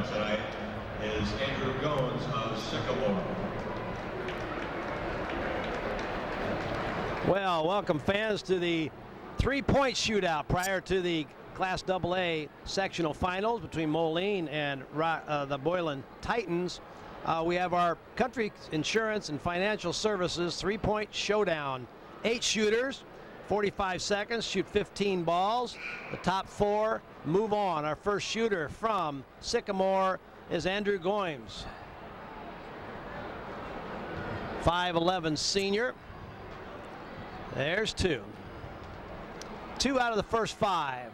tonight is Andrew Goins of Sycamore. Well, welcome fans to the three-point shootout prior to the Class AA sectional finals between Moline and the Boylan Titans. We have our Country Insurance and Financial Services three-point showdown. 8 shooters, 45 seconds, shoot 15 balls. The top 4 move on. Our first shooter from Sycamore is Andrew Goins, 5'11" senior. There's 2. 2 out of the first 5.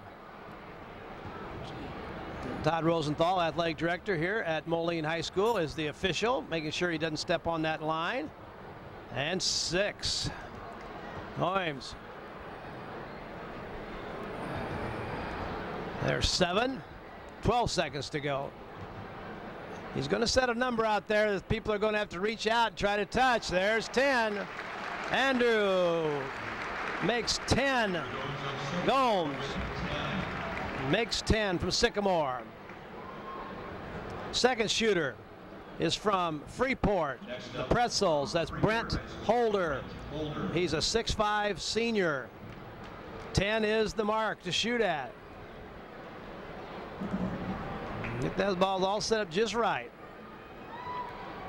Todd Rosenthal, athletic director here at Moline High School, is the official, making sure he doesn't step on that line. And 6. Goins. There's 7. 12 seconds to go. He's going to set a number out there that people are going to have to reach out and try to touch. There's 10. Andrew makes 10. Goins makes 10 from Sycamore. Second shooter is from Freeport, the Pretzels. That's Brent Holder. He's a 6'5" senior. 10 is the mark to shoot at. Get that ball all set up just right.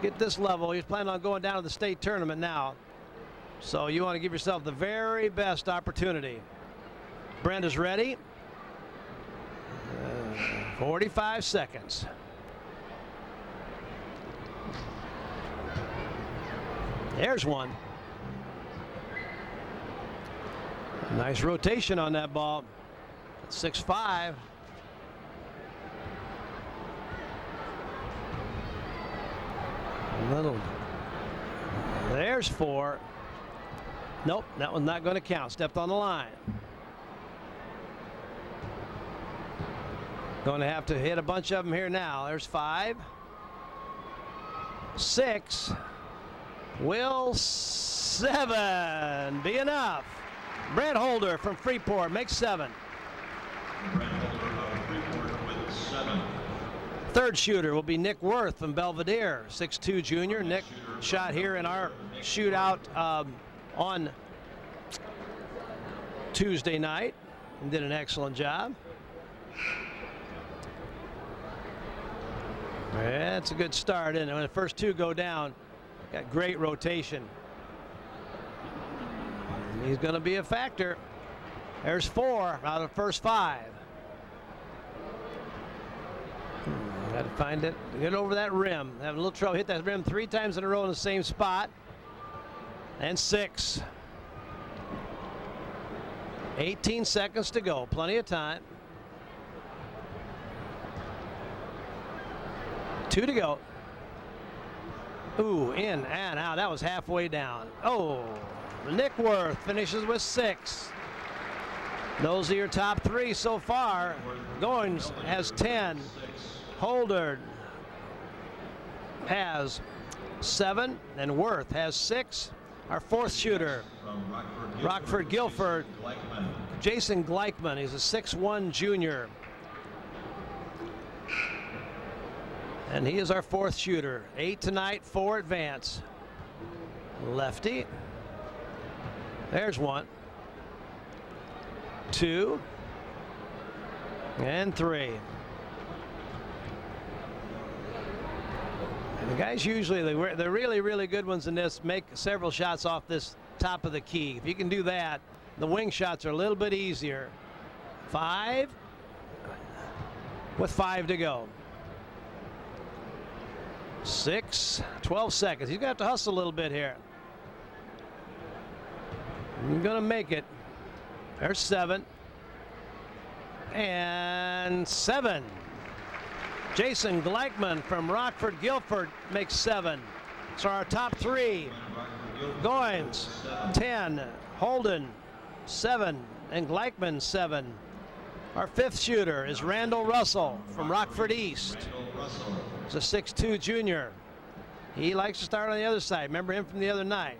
Get this level. He's planning on going down to the state tournament now. So you want to give yourself the very best opportunity. Brent is ready. 45 seconds. There's one. Nice rotation on that ball. 6'5". Little. There's 4. Nope, that one's not going to count. Stepped on the line. Going to have to hit a bunch of them here now. There's 5. 6. Will 7 be enough? Brent Holder from Freeport makes 7. Brent Holder of Freeport with 7. Third shooter will be Nick Worth from Belvedere, 6'2" junior. Nick shot here in our shootout on Tuesday night and did an excellent job. That's a good start, and when the first 2 go down, got great rotation. He's going to be a factor. There's 4 out of the first 5. Got to find it. Get over that rim. Have a little trouble. Hit that rim 3 times in a row in the same spot. And 6. 18 seconds to go. Plenty of time. 2 to go. Ooh, in and out. That was halfway down. Oh, Nick Worth finishes with 6. Those are your top 3 so far. Goins has 10. Holder has 7, and Worth has 6. Our fourth shooter, Rockford Guilford, Jason Gleichman. He's a 6'1" junior. And he is our fourth shooter. 8 tonight, 4 advance. Lefty. There's 1. 2. And 3. The guys usually, the really, really good ones in this make several shots off this top of the key. If you can do that, the wing shots are a little bit easier. 5 with 5 to go. 6, 12 seconds. He's going to have to hustle a little bit here. He's going to make it. There's 7. And 7. Jason Gleichman from Rockford Guilford makes 7. So our top 3, Goins 10, Holden 7, and Gleichman 7. Our fifth shooter is Randall Russell from Rockford East. He's a 6'2" junior. He likes to start on the other side. Remember him from the other night.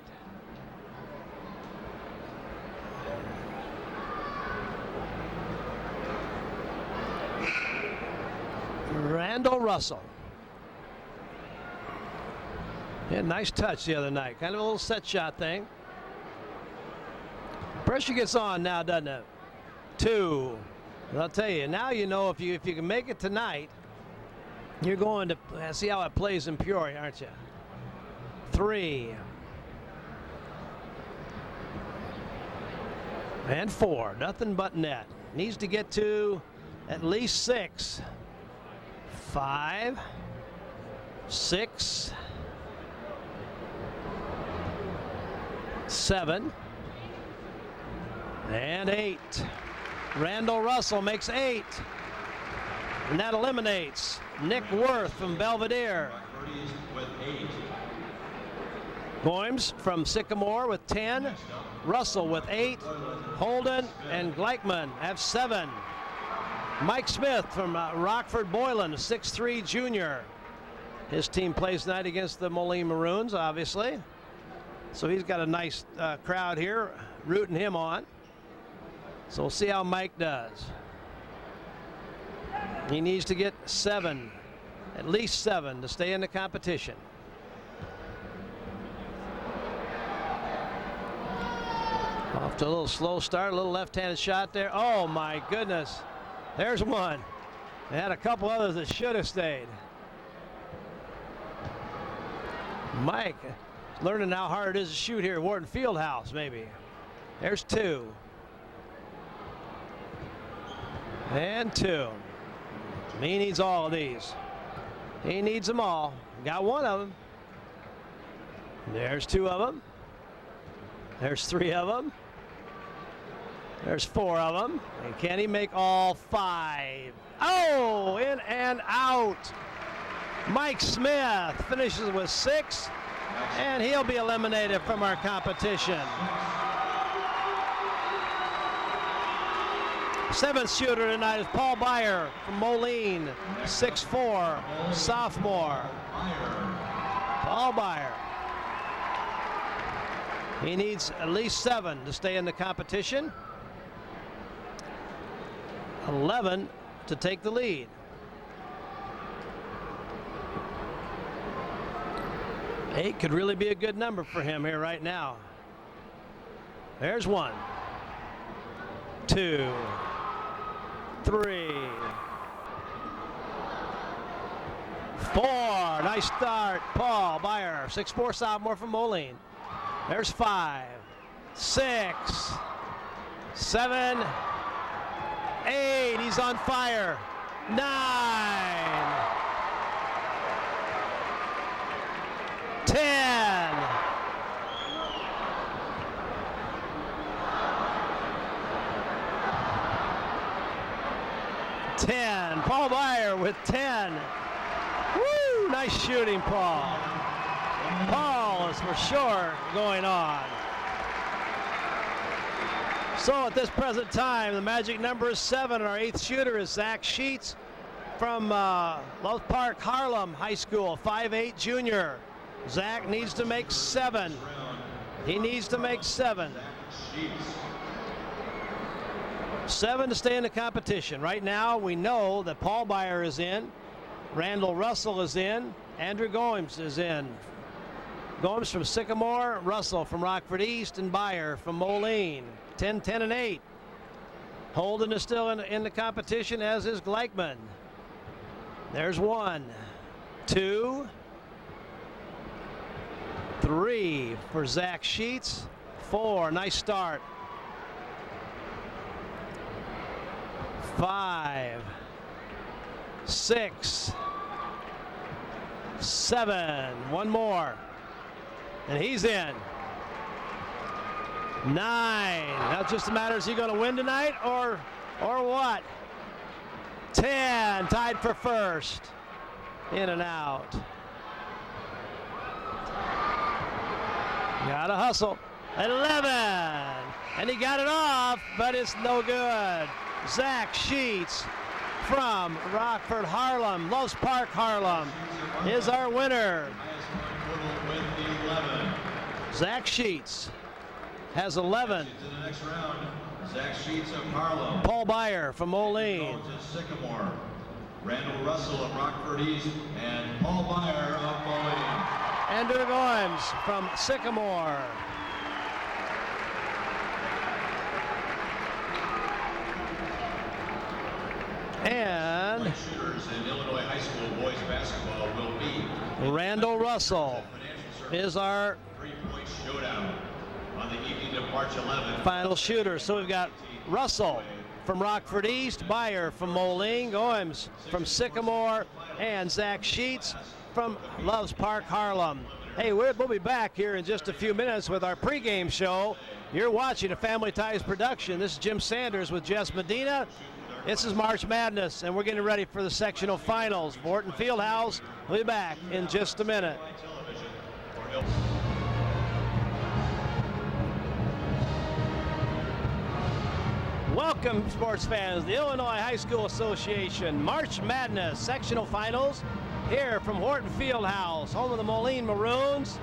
Randall Russell. Yeah, nice touch the other night. Kind of a little set shot thing. Pressure gets on now, doesn't it? 2. And I'll tell you, now you know if you can make it tonight, you're going to see how it plays in Peoria, aren't you? 3. And 4. Nothing but net. Needs to get to at least 6. 5. 6. 7. And 8. Randall Russell makes 8. And that eliminates Nick Worth from Belvedere. Goims from Sycamore with 10. Russell with 8. Holden and Gleichman have 7. Mike Smith from Rockford Boylan, a 6'3" junior. His team plays tonight against the Moline Maroons, obviously. So he's got a nice crowd here rooting him on. So we'll see how Mike does. He needs to get 7, at least 7, to stay in the competition. Off to a little slow start, a little left-handed shot there. Oh my goodness. There's one. They had a couple others that should have stayed. Mike learning how hard it is to shoot here at Wharton Fieldhouse, maybe. There's 2. And 2. He needs all of these. He needs them all. Got one of them. There's 2 of them. There's 3 of them. There's 4 of them. And can he make all 5? Oh, in and out. Mike Smith finishes with 6, and he'll be eliminated from our competition. 7th shooter tonight is Paul Byer from Moline, 6'4", sophomore. Paul Byer. He needs at least 7 to stay in the competition. 11 to take the lead. 8 could really be a good number for him here right now. There's 1, 2, 3, 4. Nice start, Paul Byer, 6'4" sophomore from Moline. There's 5, 6, 7, 8. He's on fire. 9. 10. 10. Paul Byer with 10. Woo! Nice shooting, Paul. Paul is for sure going on. So at this present time, the magic number is 7, and our 8th shooter is Zach Sheets from Love Park Harlem High School, 5'8" junior. Zach needs to make 7. He needs to make 7. 7 to stay in the competition. Right now, we know that Paul Byer is in, Randall Russell is in, Andrew Goims is in. Goims from Sycamore, Russell from Rockford East, and Byer from Moline. 10, 10, and 8. Holden is still in the competition, as is Gleichman. There's 1, 2, 3 for Zach Sheets. 4, nice start. 5, 6, 7. 1 more. And he's in. 9. Now it's just a matter, is he going to win tonight or what? 10, tied for first. In and out. Gotta hustle. 11. And he got it off, but it's no good. Zach Sheets from Rockford Harlem, Loves Park Harlem, is our winner. Zach Sheets has 11. To the next round, Zach Sheets of Harlem. Paul Byer from Moline. Sycamore. Randall Russell of Rockford East, and Paul Meyer of Moline. Andrew Goins from Sycamore. And shooters in Illinois high school boys basketball will be Randall Russell is our three-point showdown on the evening of March 11th. final shooter. So we've got Russell from Rockford East, Meyer from Moline, Goins from Sycamore, and Zach Sheets from Loves Park, Harlem. Hey, we'll be back here in just a few minutes with our pregame show. You're watching a Family Ties production. This is Jim Sanders with Jess Medina. This is March Madness, and we're getting ready for the sectional finals. Horton Fieldhouse will be back in just a minute. Welcome, sports fans. The Illinois High School Association March Madness sectional finals here from Horton Fieldhouse, home of the Moline Maroons.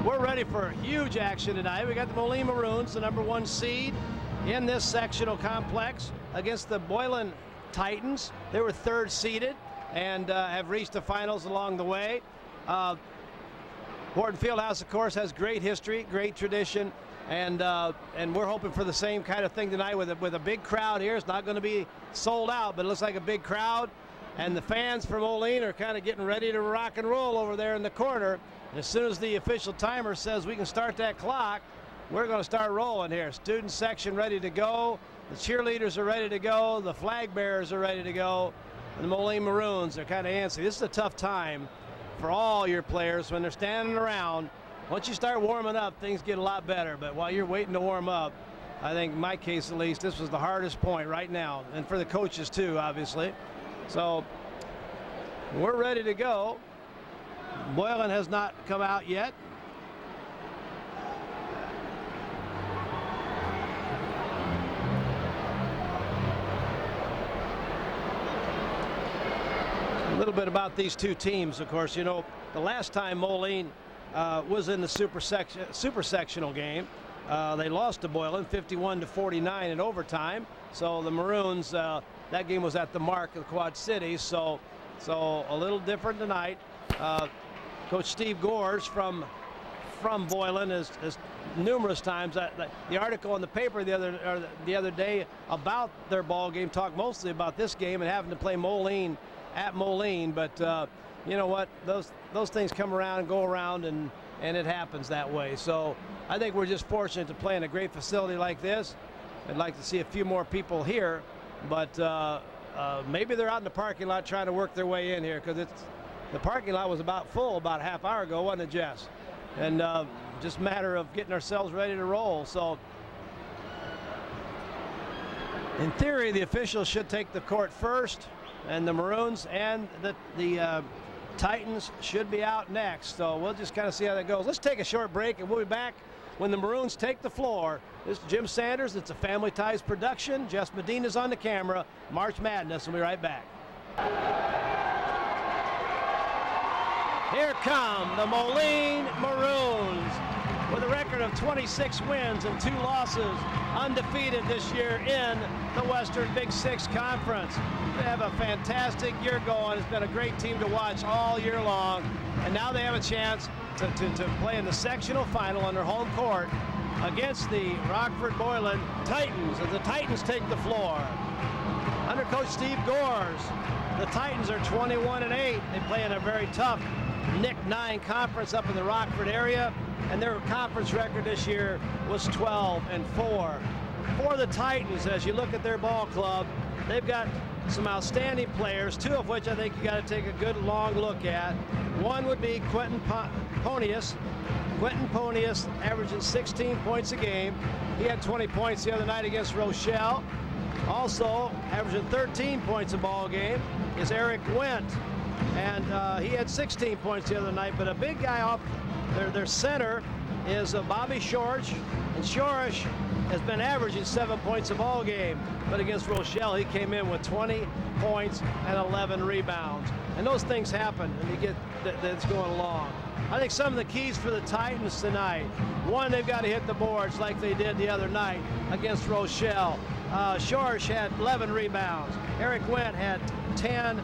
We're ready for huge action tonight. We got the Moline Maroons, the #1 seed in this sectional complex, against the Boylan Titans. They were 3rd seeded and have reached the finals along the way. Horton Fieldhouse, of course, has great history, great tradition, and we're hoping for the same kind of thing tonight with a big crowd here. It's not going to be sold out, but it looks like a big crowd, and the fans from Moline are kind of getting ready to rock and roll over there in the corner. And as soon as the official timer says we can start that clock, we're going to start rolling here. Student section ready to go. The cheerleaders are ready to go. The flag bearers are ready to go. And the Moline Maroons are kind of antsy. This is a tough time for all your players when they're standing around. Once you start warming up, things get a lot better. But while you're waiting to warm up, I think in my case at least, this was the hardest point right now. And for the coaches too, obviously. So we're ready to go. Boylan has not come out yet. A little bit about these two teams, of course. You know, the last time Moline was in the super sectional game, they lost to Boylan 51-49 in overtime. So the Maroons, that game was at the Mark of the Quad Cities, so a little different tonight. Coach Steve Gores from Boylan has numerous times, the article in the paper the other day about their ball game talked mostly about this game and having to play Moline at Moline, but you know what, those things come around and go around, and it happens that way. So I think we're just fortunate to play in a great facility like this. I'd like to see a few more people here, but maybe they're out in the parking lot trying to work their way in here, because the parking lot was about full about a half hour ago, wasn't it, Jess? And just a matter of getting ourselves ready to roll. So in theory, the officials should take the court first, and the Maroons and the Titans should be out next. So we'll just kind of see how that goes. Let's take a short break, and we'll be back when the Maroons take the floor. This is Jim Sanders. It's a Family Ties production. Jess Medina's on the camera. March Madness. We'll be right back. Here come the Moline Maroons with a record of 26 wins and 2 losses, undefeated this year in the Western Big Six Conference. They have a fantastic year going. It's been a great team to watch all year long, and now they have a chance to play in the sectional final on their home court against the Rockford Boylan Titans, as the Titans take the floor. Under Coach Steve Gores, the Titans are 21-8. They play in a very tough Nick 9 conference up in the Rockford area, and their conference record this year was 12-4. For the Titans, as you look at their ball club, they've got some outstanding players, 2 of which I think you got to take a good long look at. One would be Quentin Ponius. Quentin Ponius averaging 16 points a game. He had 20 points the other night against Rochelle. Also averaging 13 points a ball game is Eric Wendt, and he had 16 points the other night. But a big guy off their center is Bobby Shorsh, and Shorsh has been averaging 7 points a ball game, but against Rochelle he came in with 20 points and 11 rebounds. And those things happen, and you get that's going along. I think some of the keys for the Titans tonight: one, they've got to hit the boards like they did the other night against Rochelle. Schorsch had 11 rebounds. Eric Wendt had 10,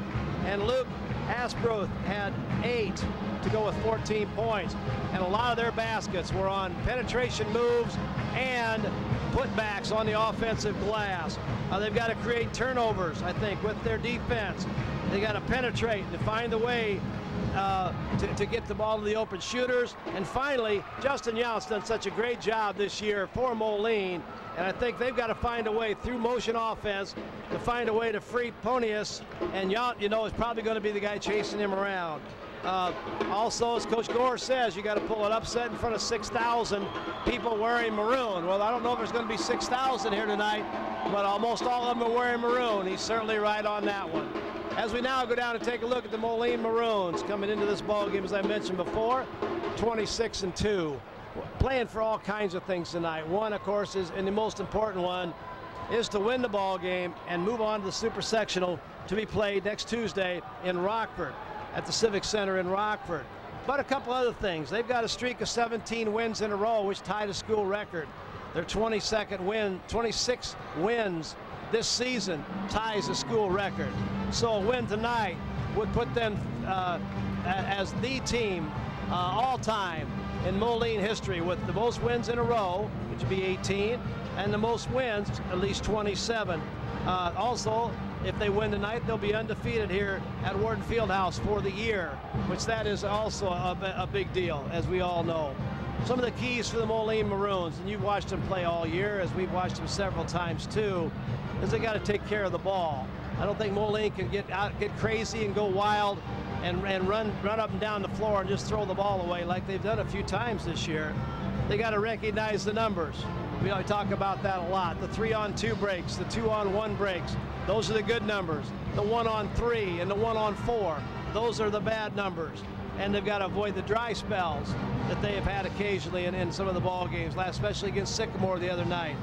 and Luke Asbroth had 8 to go with 14 points. And a lot of their baskets were on penetration moves and putbacks on the offensive glass. They've got to create turnovers, I think, with their defense. They got to penetrate to find a way to get the ball to the open shooters. And finally, Justin Yount's done such a great job this year for Moline, and I think they've got to find a way through motion offense to find a way to free Ponius. And Yount, you know, is probably going to be the guy chasing him around. Also, as Coach Gore says, you got to pull an upset in front of 6,000 people wearing maroon. Well, I don't know if there's going to be 6,000 here tonight, but almost all of them are wearing maroon. He's certainly right on that one. As we now go down and take a look at the Moline Maroons coming into this ball game, as I mentioned before, 26-2, playing for all kinds of things tonight. One, of course, is, and the most important one, is to win the ball game and move on to the Super Sectional to be played next Tuesday in Rockford at the Civic Center in Rockford. But a couple other things. They've got a streak of 17 wins in a row, which tied a school record. Their 26 wins this season ties a school record. So a win tonight would put them as the team all-time in Moline history with the most wins in a row, which would be 18, and the most wins, at least 27. Also, if they win tonight, they'll be undefeated here at Wharton Fieldhouse for the year, which that is also a big deal, as we all know. Some of the keys for the Moline Maroons, and you've watched them play all year, as we've watched them several times too, is they got to take care of the ball. I don't think Moline can get crazy and go wild and run up and down the floor and just throw the ball away like they've done a few times this year. They got to recognize the numbers. We always talk about that a lot. The 3-on-2 breaks, the 2-on-1 breaks, those are the good numbers. The 1-on-3 and the 1-on-4, those are the bad numbers. And they've got to avoid the dry spells that they have had occasionally in some of the ball games, especially against Sycamore the other night.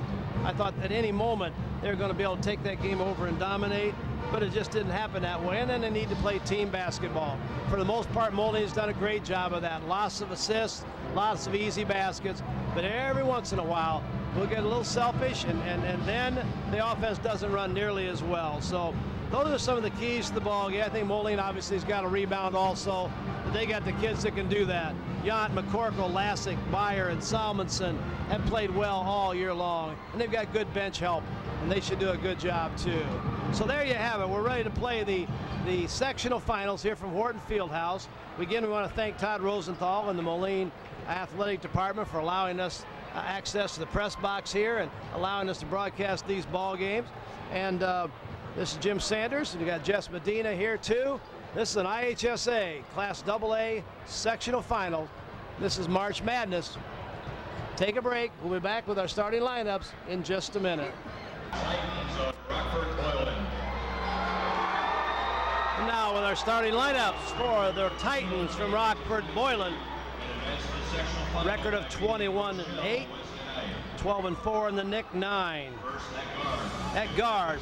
I thought at any moment they were going to be able to take that game over and dominate, but it just didn't happen that way. And then they need to play team basketball. For the most part, Moline's done a great job of that. Lots of assists, lots of easy baskets, but every once in a while we'll get a little selfish, and then the offense doesn't run nearly as well. So those are some of the keys to the ball game. I think Moline obviously has got a rebound also, but they got the kids that can do that. Yount, McCorkle, Lassick, Beyer, and Salmonson have played well all year long, and they've got good bench help, and they should do a good job too. So there you have it. We're ready to play the sectional finals here from Wharton Fieldhouse. Again, we want to thank Todd Rosenthal and the Moline Athletic Department for allowing us access to the press box here and allowing us to broadcast these ball games. And this is Jim Sanders, and you got Jess Medina here too. This is an IHSA Class AA sectional final. This is March Madness. Take a break. We'll be back with our starting lineups in just a minute. Rockford, Boylan. And now with our starting lineups for the Titans from Rockford, Boylan. Record of 21-8, 12-4 in the Nick 9. At guard,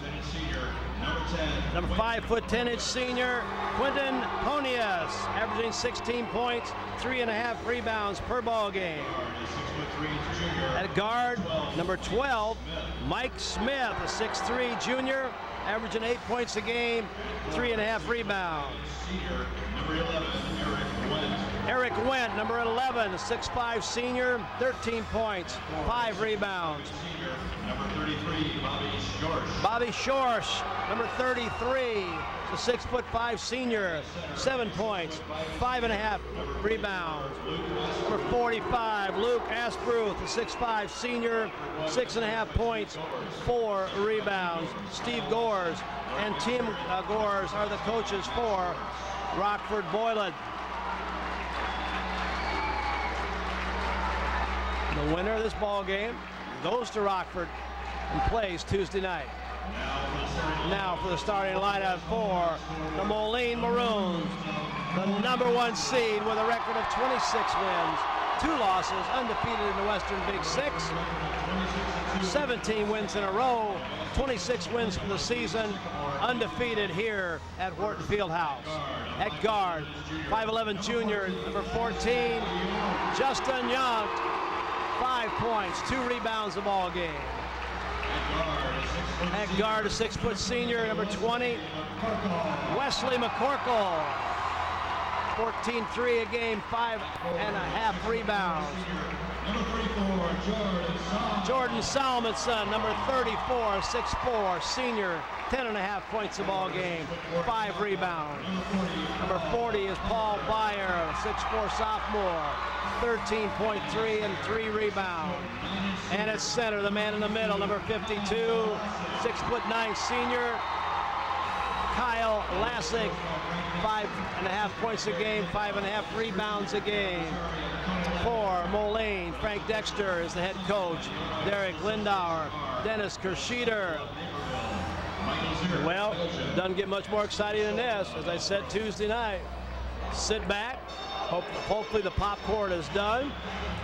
number 5'10" senior Quentin Ponius, averaging 16 points, 3.5 rebounds per ball game. At guard, number 12, Mike Smith, a 6'3" junior, averaging 8 points a game, 3.5 rebounds. Eric Wendt, number 11, a 6'5" senior, 13 points, 5 rebounds. Number 33, Bobby Schorsch, number 33, a 6'5" senior, 7 points, 5.5 rebounds. Number 45, Luke Asbroth, a 6'5" senior, 6.5 points, 4 rebounds. Steve Gores and Tim Gores are the coaches for Rockford Boylan. The winner of this ball game goes to Rockford and plays Tuesday night. Now for the starting lineup for the Moline Maroons, the number 1 seed with a record of 26 wins, 2 losses, undefeated in the Western Big Six, 17 wins in a row, 26 wins for the season, undefeated here at Wharton Fieldhouse. At guard, 5'11" junior, number 14, Justin Yount, 5 points, 2 rebounds a ball game. At guard, a 6-foot senior, number 20, Wesley McCorkle. 14-3 a game, 5.5 rebounds. Number 34, Jordan Salmonson, number 34, 6'4", senior, 10.5 points a ball game, 5 rebounds. Number 40 is Paul Byer, 6'4", sophomore, 13.3 and 3 rebounds. And at center, the man in the middle, number 52, 6'9", senior, Kyle Lassick, 5.5 points a game, 5.5 rebounds a game. For Moline, Frank Dexter is the head coach. Derek Lindauer, Dennis Kersheder. Well, doesn't get much more exciting than this. As I said Tuesday night, sit back. Hopefully the popcorn is done.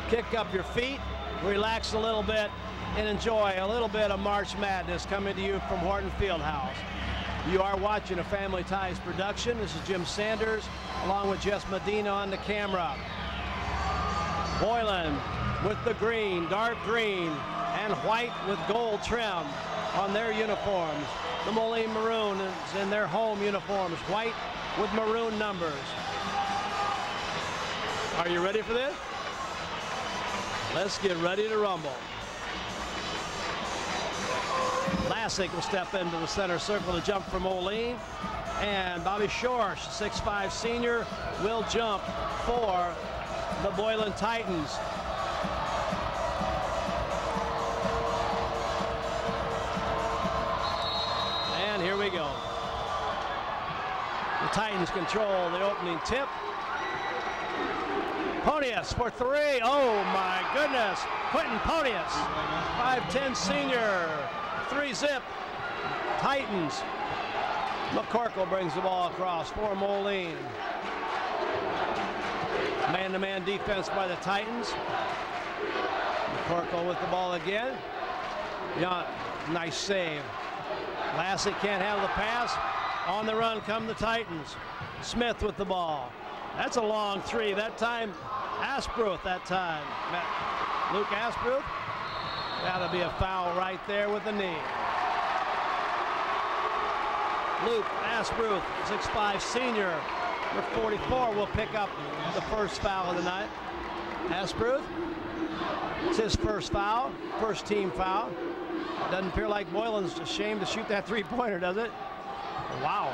Kick up your feet, relax a little bit, and enjoy a little bit of March Madness coming to you from Horton Fieldhouse. You are watching a Family Ties production. This is Jim Sanders, along with Jess Medina on the camera. Boylan with the green, dark green, and white with gold trim on their uniforms. The Moline Maroons in their home uniforms, white with maroon numbers. Are you ready for this? Let's get ready to rumble. Lassick will step into the center circle to jump for Moline. And Bobby Schorsch, 6'5" senior, will jump for the Boylan Titans. And here we go. The Titans control the opening tip. Ponius for 3. Oh my goodness. Quentin Ponius, 5'10" senior, 3-zip. Titans. McCorkle brings the ball across for Moline. Man-to-man defense by the Titans. McCorkle with the ball again. Yeah, nice save. Lassick can't handle the pass. On the run come the Titans. Smith with the ball. That's a long 3. That time, Asbruth that time. Luke Asbruth. That'll be a foul right there with the knee. Luke Asbruth, 6'5" senior, number 44, will pick up the first foul of the night. Asbruth, it's his first foul, first team foul. Doesn't appear like Boylan's ashamed to shoot that 3-pointer, does it? Wow.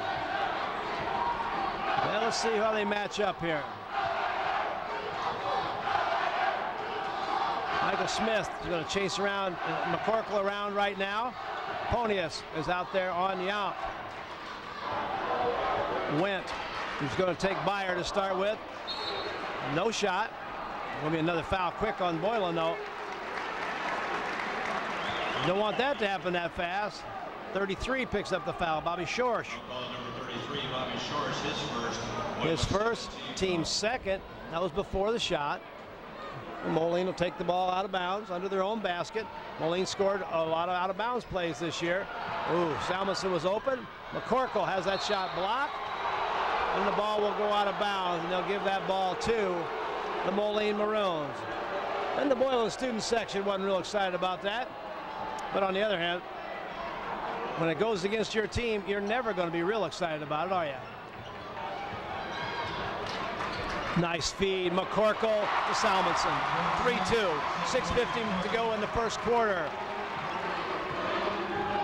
Well, let's see how they match up here. Michael Smith is going to chase around McCorkle around right now. Ponius is out there on the out. Went, who's going to take Byer to start with. No shot. Going to be another foul quick on Boylan, though. Don't want that to happen that fast. 33 picks up the foul. Bobby Schorsch. number 33, Bobby Schorsch, His first, team's second. That was before the shot. Moline will take the ball out of bounds under their own basket. Moline scored a lot of out-of-bounds plays this year. Ooh, Salmonson was open. McCorkle has that shot blocked. And the ball will go out of bounds, and they'll give that ball to the Moline Maroons. And the Boylan student section wasn't real excited about that. But on the other hand, when it goes against your team, you're never going to be real excited about it, are you? Nice feed, McCorkle to Salmonson. 3-2, 6:50 to go in the first quarter.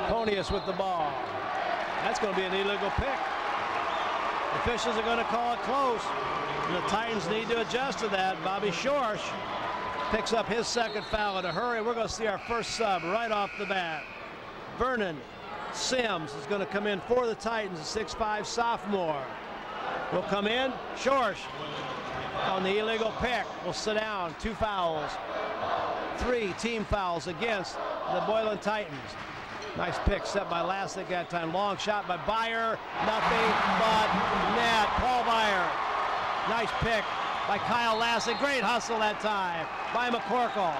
Ponius with the ball. That's going to be an illegal pick. Officials are going to call it close. And the Titans need to adjust to that. Bobby Schorsch picks up his second foul in a hurry. We're going to see our first sub right off the bat. Vernon Sims is going to come in for the Titans, a 6'5" sophomore. Will come in. Schorsch on the illegal pick will sit down. 2 fouls. 3 team fouls against the Boylan Titans. Nice pick set by Lassick that time. Long shot by Byer. Nothing but net. Paul Byer. Nice pick by Kyle Lassick. Great hustle that time by McCorkle.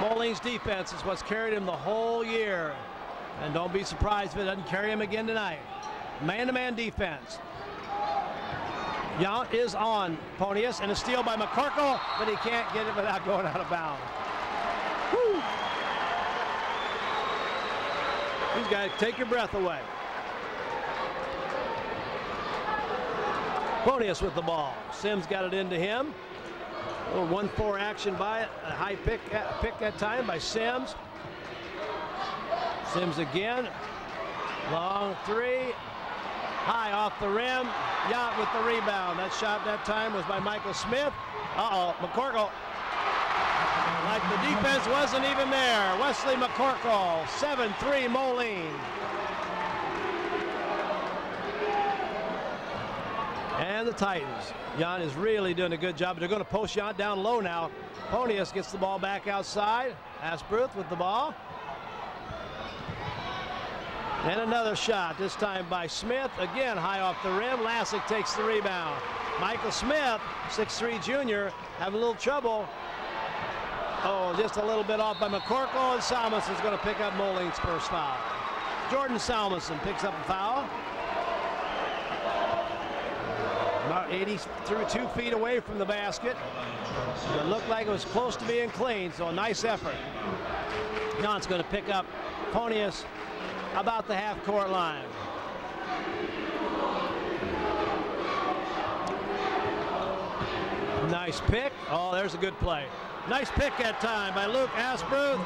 Moline's defense is what's carried him the whole year. And don't be surprised if it doesn't carry him again tonight. Man-to-man defense. Yount is on Ponius, and a steal by McCorkle, but he can't get it without going out of bounds. Woo. He's got to take your breath away. Ponius with the ball. Sims got it into him. A little 1-4 action by it. A high pick that time by Sims. Sims again. Long three. High off the rim. Yount with the rebound. That shot that time was by Michael Smith. McCorkle. Like the defense wasn't even there. Wesley McCorkle, 7-3 Moline. And the Titans. Yount is really doing a good job. They're going to post Yount down low now. Ponius gets the ball back outside. Asbruth with the ball. And another shot, this time by Smith. Again, high off the rim. Lassick takes the rebound. Michael Smith, 6'3 junior, having a little trouble. Oh, just a little bit off by McCorkle, and Salmonson's going to pick up Moline's first foul. Jordan Salmonson picks up a foul. About 82 feet away from the basket. It looked like it was close to being clean, so a nice effort. Yount's going to pick up Ponius about the half-court line. Nice pick. Oh, there's a good play. Nice pick that time by Luke Asbruth.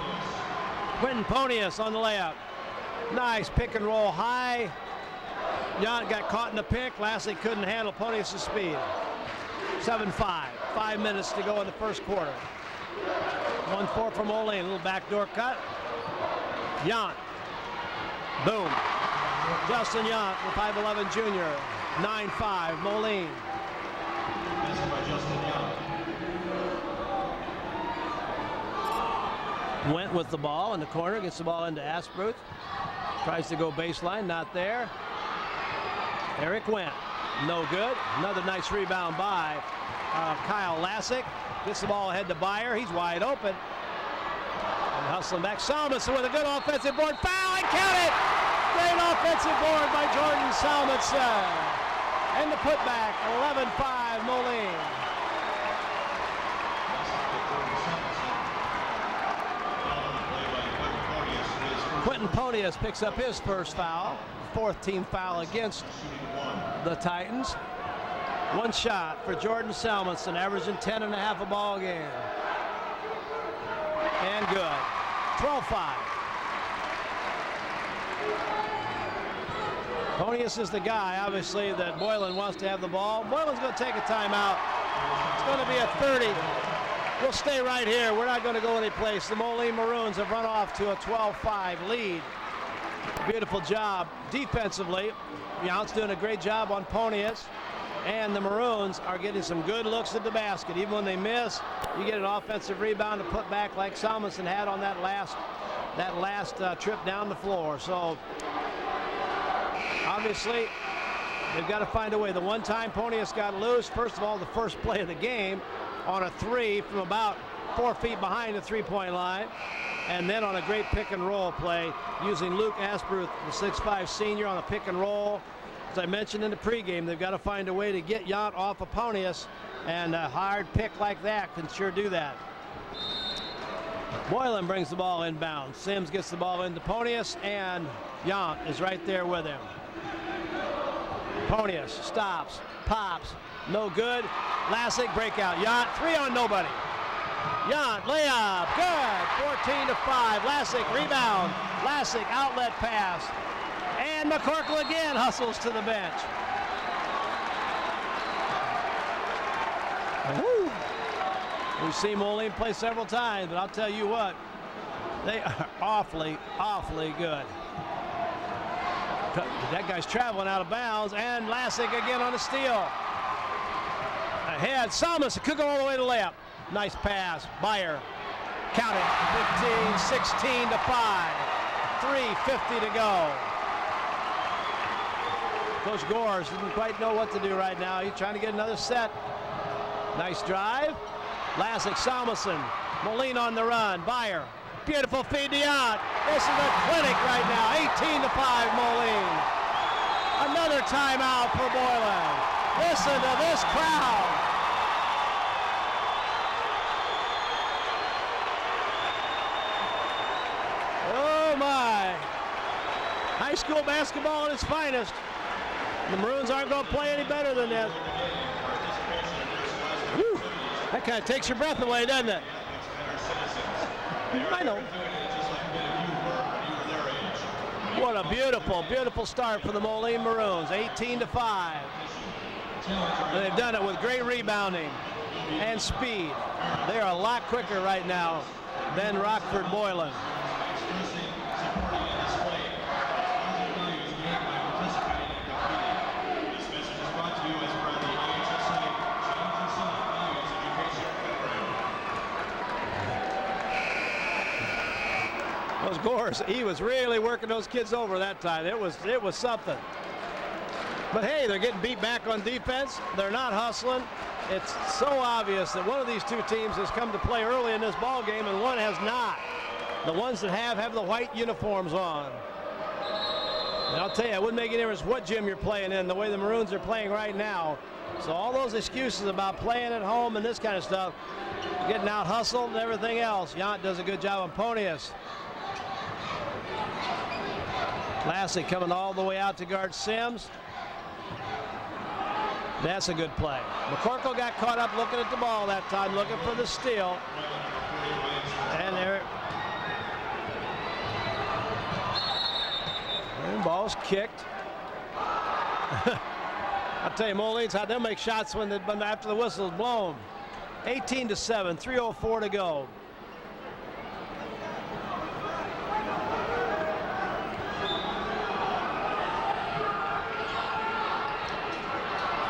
Quentin Ponius on the layup. Nice pick and roll high. Yount got caught in the pick. Lassick couldn't handle Ponius' speed. 7-5. 5 minutes to go in the first quarter. 1-4 from Moline. A little backdoor cut. Yount. Boom. Justin Yount, the 5'11 junior. 9-5 Moline. Went with the ball in the corner, gets the ball into Asbruth. Tries to go baseline, not there. Eric Went, no good. Another nice rebound by Kyle Lassick. Gets the ball ahead to Byer, he's wide open. And hustling back, Salmonson with a good offensive board. Foul, and count it! Great offensive board by Jordan Salmonson. And the putback, 11-5 Moline. Quentin Ponius picks up his first foul, fourth team foul against the Titans. One shot for Jordan Salmonson, averaging 10.5 a ball game. And good. 12-5. Ponius is the guy, obviously, that Boylan wants to have the ball. Boylan's going to take a timeout. It's going to be a 30. We'll stay right here. We're not going to go anyplace. The Moline Maroons have run off to a 12-5 lead. Beautiful job defensively. Yount's doing a great job on Ponius. And the Maroons are getting some good looks at the basket. Even when they miss, you get an offensive rebound to put back like Salmonson had on that last trip down the floor. So obviously they've got to find a way. The one time Ponius got loose, first of all, the first play of the game on a three from about 4 feet behind the three-point line, and then on a great pick and roll play using Luke Asbruth, the 6'5 senior, on a pick and roll. As I mentioned in the pregame, they've got to find a way to get Yount off of Ponius, and a hard pick like that can sure do that. Boylan brings the ball inbound. Sims gets the ball into Ponius, and Yount is right there with him. Ponius stops, pops, no good. Lassick breakout. Yount, three on nobody. Yount, layup, good. 14-5. Lassick, rebound. Lassick, outlet pass. And McCorkle again hustles to the bench. Woo. We've seen Moline play several times, but I'll tell you what, they are awfully, awfully good. That guy's traveling out of bounds, and Lassick again on a steal. Ahead, Salmonson could go all the way to layup. Nice pass, Byer. Count it, 15, 16-5. 3:50 to go. Coach Gores didn't quite know what to do right now. He's trying to get another set. Nice drive. Lassick, Salmonson. Moline on the run. Byer. Beautiful feed to Yount. This is a clinic right now. 18-5 Moline. Another timeout for Boylan. Listen to this crowd. Oh my. high school basketball at its finest. The Maroons aren't going to play any better than that. Whew. That kind of takes your breath away, doesn't it? I know. What a beautiful, beautiful start for the Moline Maroons, 18-5. And they've done it with great rebounding and speed. They are a lot quicker right now than Rockford Boylan. Those Gores, he was really working those kids over that time. It was something. But hey, they're getting beat back on defense. They're not hustling. It's so obvious that one of these two teams has come to play early in this ball game and one has not. The ones that have the white uniforms on. And I'll tell you, it wouldn't make any difference what gym you're playing in, the way the Maroons are playing right now. So all those excuses about playing at home and this kind of stuff, getting out hustled and everything else. Yount does a good job on Ponius. Lassie coming all the way out to guard Sims. That's a good play. McCorkle got caught up looking at the ball that time, looking for the steal. And there. And ball's kicked. I'll tell you, Moline's how they'll make shots after the whistle's blown. 18-7, 3:04 to go.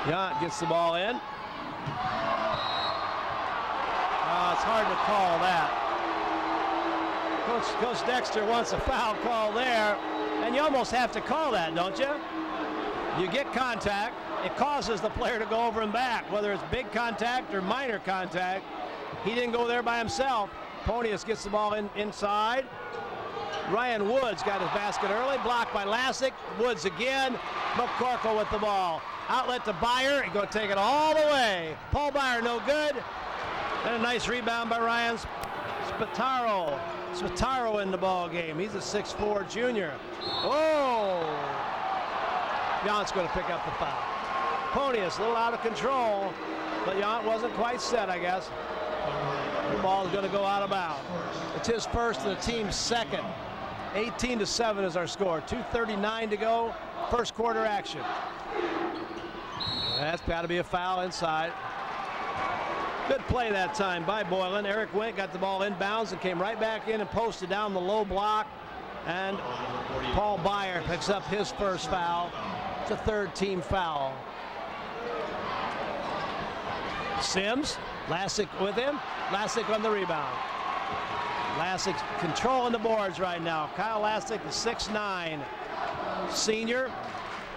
Yount gets the ball in. It's hard to call that. Coach Dexter wants a foul call there, and you almost have to call that, don't you? You get contact. It causes the player to go over and back, whether it's big contact or minor contact. He didn't go there by himself. Ponius gets the ball inside. Ryan Woods got his basket early, blocked by Lassick. Woods again. McCorkle with the ball. Outlet to Byer. He's going to take it all the way. Paul Byer, no good. And a nice rebound by Ryan Spataro. Spataro in the ball game. He's a 6'4" junior. Oh! Yount's going to pick up the foul. Ponius, a little out of control, but Yount wasn't quite set, I guess. The ball is going to go out of bounds. It's his first and the team's second. 18-7 is our score. 2:39 to go. First quarter action. That's got to be a foul inside. Good play that time by Boylan. Eric Went got the ball inbounds and came right back in and posted down the low block. And Paul Byer picks up his first foul. It's a third team foul. Sims, Lassick with him. Lassick on the rebound. Lassick's controlling the boards right now. Kyle Lassick, the 6'9" senior,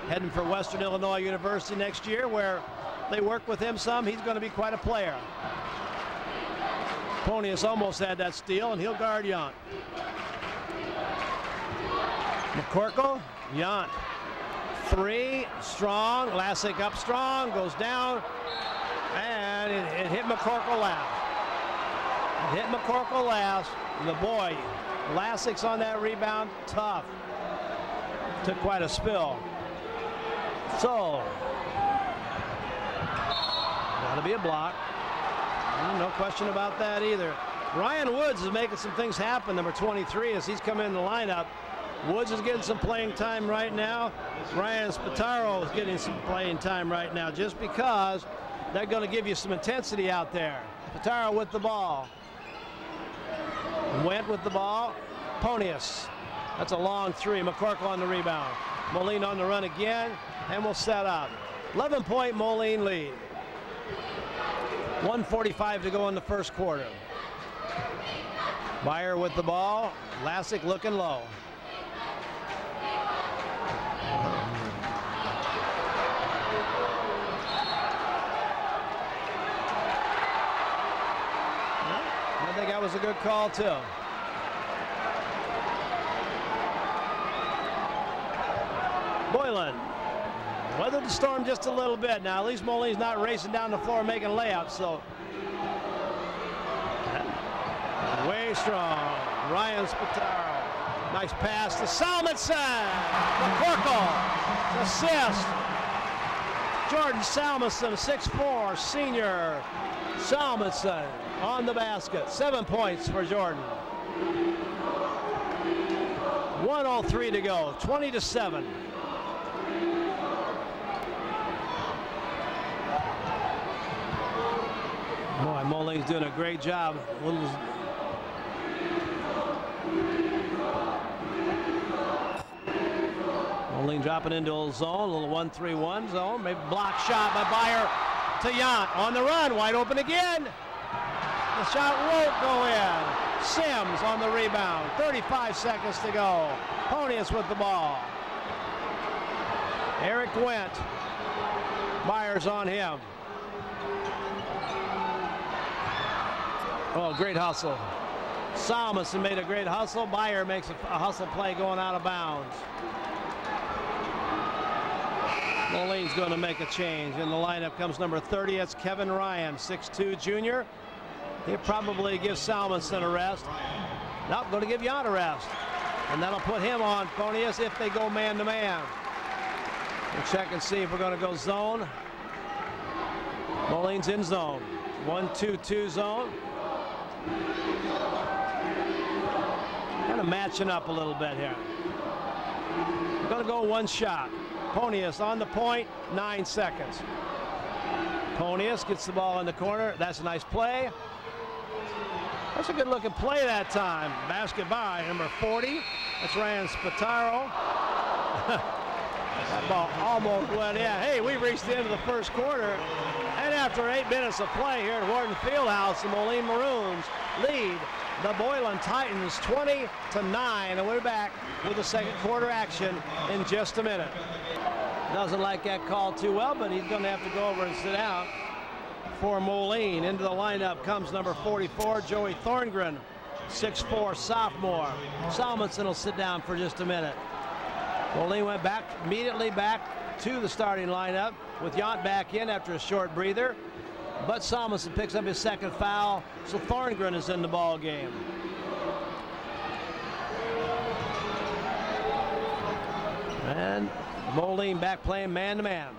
heading for Western Illinois University next year, where they work with him some. He's going to be quite a player. Ponius almost had that steal, and he'll guard Yount. McCorkle, Yount. Three, strong. Lassick up strong, goes down, and it hit McCorkle last. It hit McCorkle last. The boy, Lassick's on that rebound, tough. Took quite a spill. So, gotta be a block. No question about that either. Ryan Woods is making some things happen, number 23, as he's come in the lineup. Woods is getting some playing time right now. Ryan Spataro is getting some playing time right now, just because they're going to give you some intensity out there. Spataro with the ball. Went with the ball. Ponius. That's a long three. McCorkle on the rebound. Moline on the run again, and we'll set up. 11-point Moline lead. 1:45 to go in the first quarter. Byer with the ball. Lassick looking low. I think that was a good call, too. Boylan weathered the storm just a little bit. Now, at least Moline's not racing down the floor making layups, so. Way strong. Ryan Spataro. Nice pass to Salmonson. McCorkle. Assist. Jordan Salmonson, 6'4", senior. Salmonson on the basket. 7 points for Jordan. 1:03 to go. 20-7. Boy, Moline's doing a great job. Moline dropping into a zone, a little 1-3-1 zone. Maybe block shot by Byer to Yount. On the run, wide open again. The shot won't go in. Sims on the rebound. 35 seconds to go. Ponius with the ball. Eric Wendt. Byers on him. Oh, great hustle. Salmonson made a great hustle. Byer makes a hustle play going out of bounds. Moline's going to make a change. In the lineup comes number 30. That's Kevin Ryan, 6'2" junior. He'll probably give Salmonson a rest. Nope, going to give Yount a rest. And that'll put him on Ponius if they go man-to-man. We'll check and see if we're going to go zone. Moline's in zone. 1-2-2 zone. Kind of matching up a little bit here. We're going to go one shot. Ponius on the point, 9 seconds. Ponius gets the ball in the corner. That's a nice play. That's a good looking play that time. Basket by number 40. That's Ryan Spataro. That ball almost went in. Hey, we've reached the end of the first quarter. And after 8 minutes of play here at Wharton Fieldhouse, the Moline Maroons lead the Boylan Titans 20-9. And we're back with the second quarter action in just a minute. Doesn't like that call too well, but he's going to have to go over and sit down for Moline. Into the lineup comes number 44, Joey Thorngren, 6'4", sophomore. Salmonson will sit down for just a minute. Moline went immediately back to the starting lineup with Yount back in after a short breather. But Salmonson picks up his second foul, so Thorngren is in the ball game. And Moline back playing man-to-man.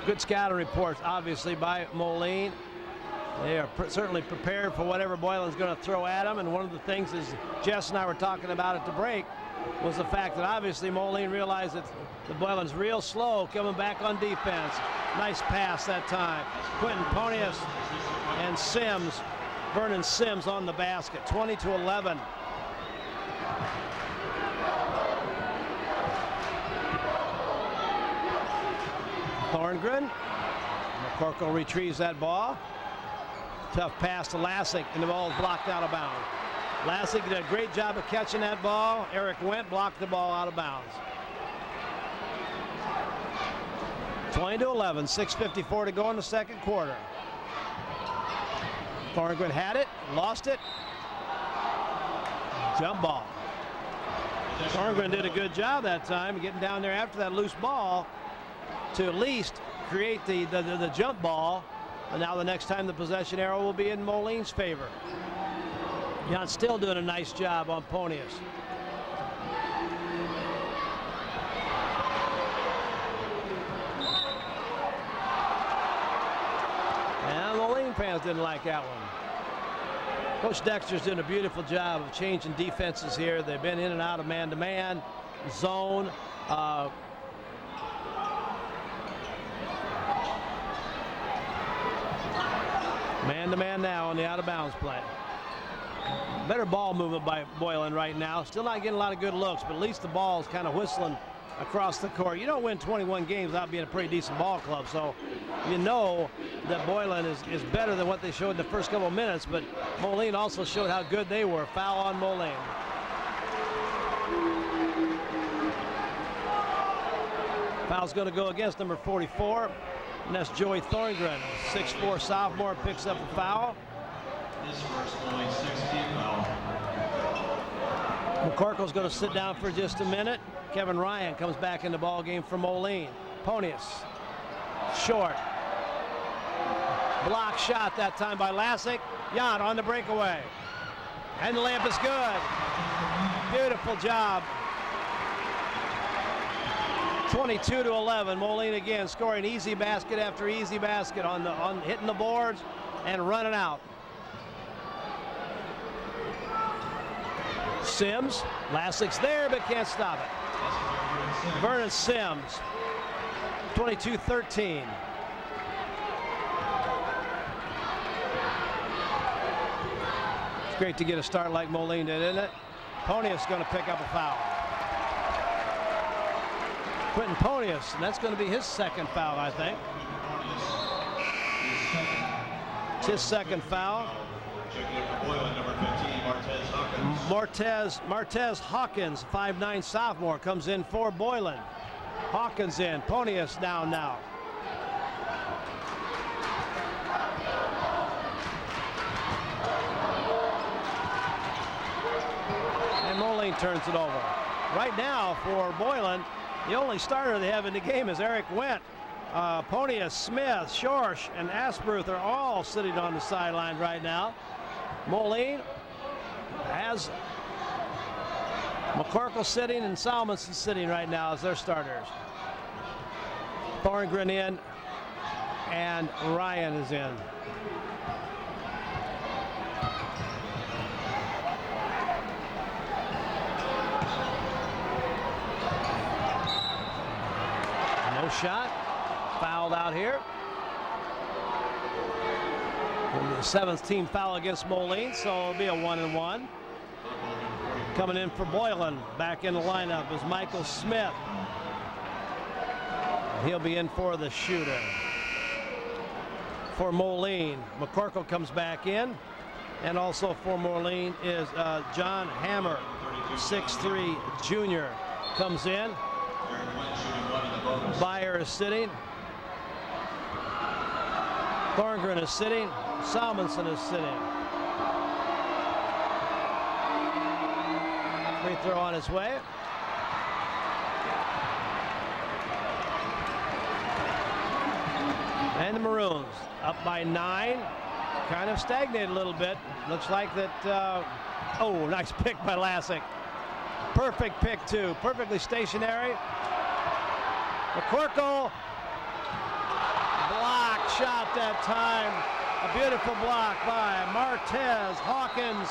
Good scouting reports, obviously, by Moline. They are certainly prepared for whatever Boylan's going to throw at them. And one of the things, as Jess and I were talking about at the break, was the fact that obviously Moline realized that the Boylan's real slow coming back on defense. Nice pass that time. Quentin Ponius and Sims, Vernon Sims on the basket, 20-11. Thorngren. McCorkle retrieves that ball. Tough pass to Lassick, and the ball is blocked out of bounds. Lassick did a great job of catching that ball. Eric Wendt blocked the ball out of bounds. 20-11, 6:54 to go in the second quarter. Thorngren had it, lost it. Jump ball. Thorngren did a good job that time getting down there after that loose ball to at least create the jump ball. And now the next time the possession arrow will be in Moline's favor. Yount's still doing a nice job on Ponius. And Moline fans didn't like that one. Coach Dexter's doing a beautiful job of changing defenses here. They've been in and out of man-to-man, zone. Man-to-man now on the out-of-bounds play. Better ball movement by Boylan right now. Still not getting a lot of good looks, but at least the ball is kind of whistling across the court. You don't win 21 games without being a pretty decent ball club, so you know that Boylan is better than what they showed in the first couple of minutes, but Moline also showed how good they were. Foul on Moline. Foul's going to go against number 44, and that's Joey Thorngren, 6'4" sophomore, picks up a foul. His first Moline 16th foul. McCorkle's going to sit down for just a minute. Kevin Ryan comes back in the ball game for Moline. Ponius, short. Block shot that time by Lassick. Yount on the breakaway. And the layup is good. Beautiful job. 22-11. Moline again scoring easy basket after easy basket on hitting the boards and running out. Sims, Lassik's there but can't stop it. Vernon Sims, 22-13. It's great to get a start like Moline did, isn't it? Ponius going to pick up a foul. Quentin Ponius, and that's going to be his second foul, I think. It's his second foul. Boylan, number 15, Martez Hawkins, 5'9" sophomore, comes in for Boylan. Hawkins in, Ponius down now. And Moline turns it over. Right now for Boylan, the only starter they have in the game is Eric Wendt. Ponius, Smith, Schorsch, and Asperuth are all sitting on the sideline right now. Moline has McCorkle sitting and Salmonson sitting right now as their starters. Thorngren in and Ryan is in. No shot. Fouled out here. The seventh team foul against Moline, so it'll be a 1-and-1. Coming in for Boylan, back in the lineup is Michael Smith. He'll be in for the shooter. For Moline, McCorkle comes back in, and also for Moline is John Hammer, 6'3" junior, comes in. Byer is sitting. Thorngren is sitting. Salmonson is sitting. Free throw on his way. And the Maroons up by 9. Kind of stagnated a little bit. Looks like that. Oh, nice pick by Lassik. Perfect pick too. Perfectly stationary. McCorkle. Block shot that time. A beautiful block by Martez Hawkins.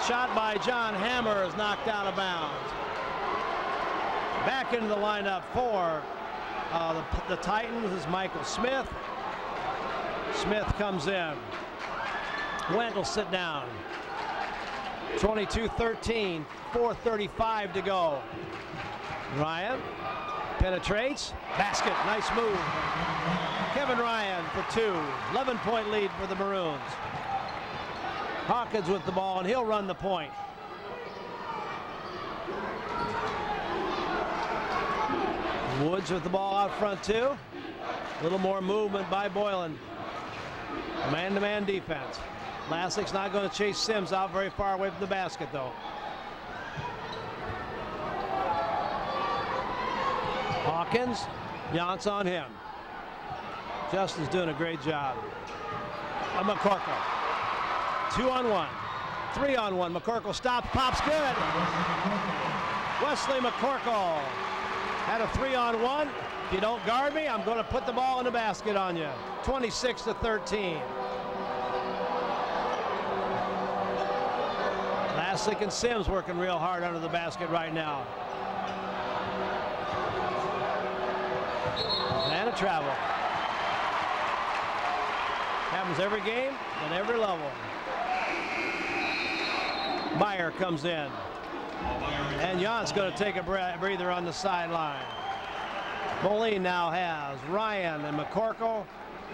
Shot by John Hammer is knocked out of bounds. Back into the lineup for the Titans is Michael Smith. Smith comes in. Wendt will sit down. 22-13, 4:35 to go. Ryan penetrates. Basket, nice move. Kevin Ryan for 2. 11-point lead for the Maroons. Hawkins with the ball, and he'll run the point. Woods with the ball out front too. A little more movement by Boylan. Man-to-man defense. Lassik's not going to chase Sims out very far away from the basket though. Hawkins, Yance on him. Justin's doing a great job. McCorkle. 2-on-1. 3-on-1. McCorkle stops, pops good. Wesley McCorkle had a 3-on-1. If you don't guard me, I'm going to put the ball in the basket on you. 26-13. Lassik and Sims working real hard under the basket right now. And a travel. Happens every game and every level. Byer comes in. And Jan's going to take a breather on the sideline. Moline now has Ryan and McCorkle,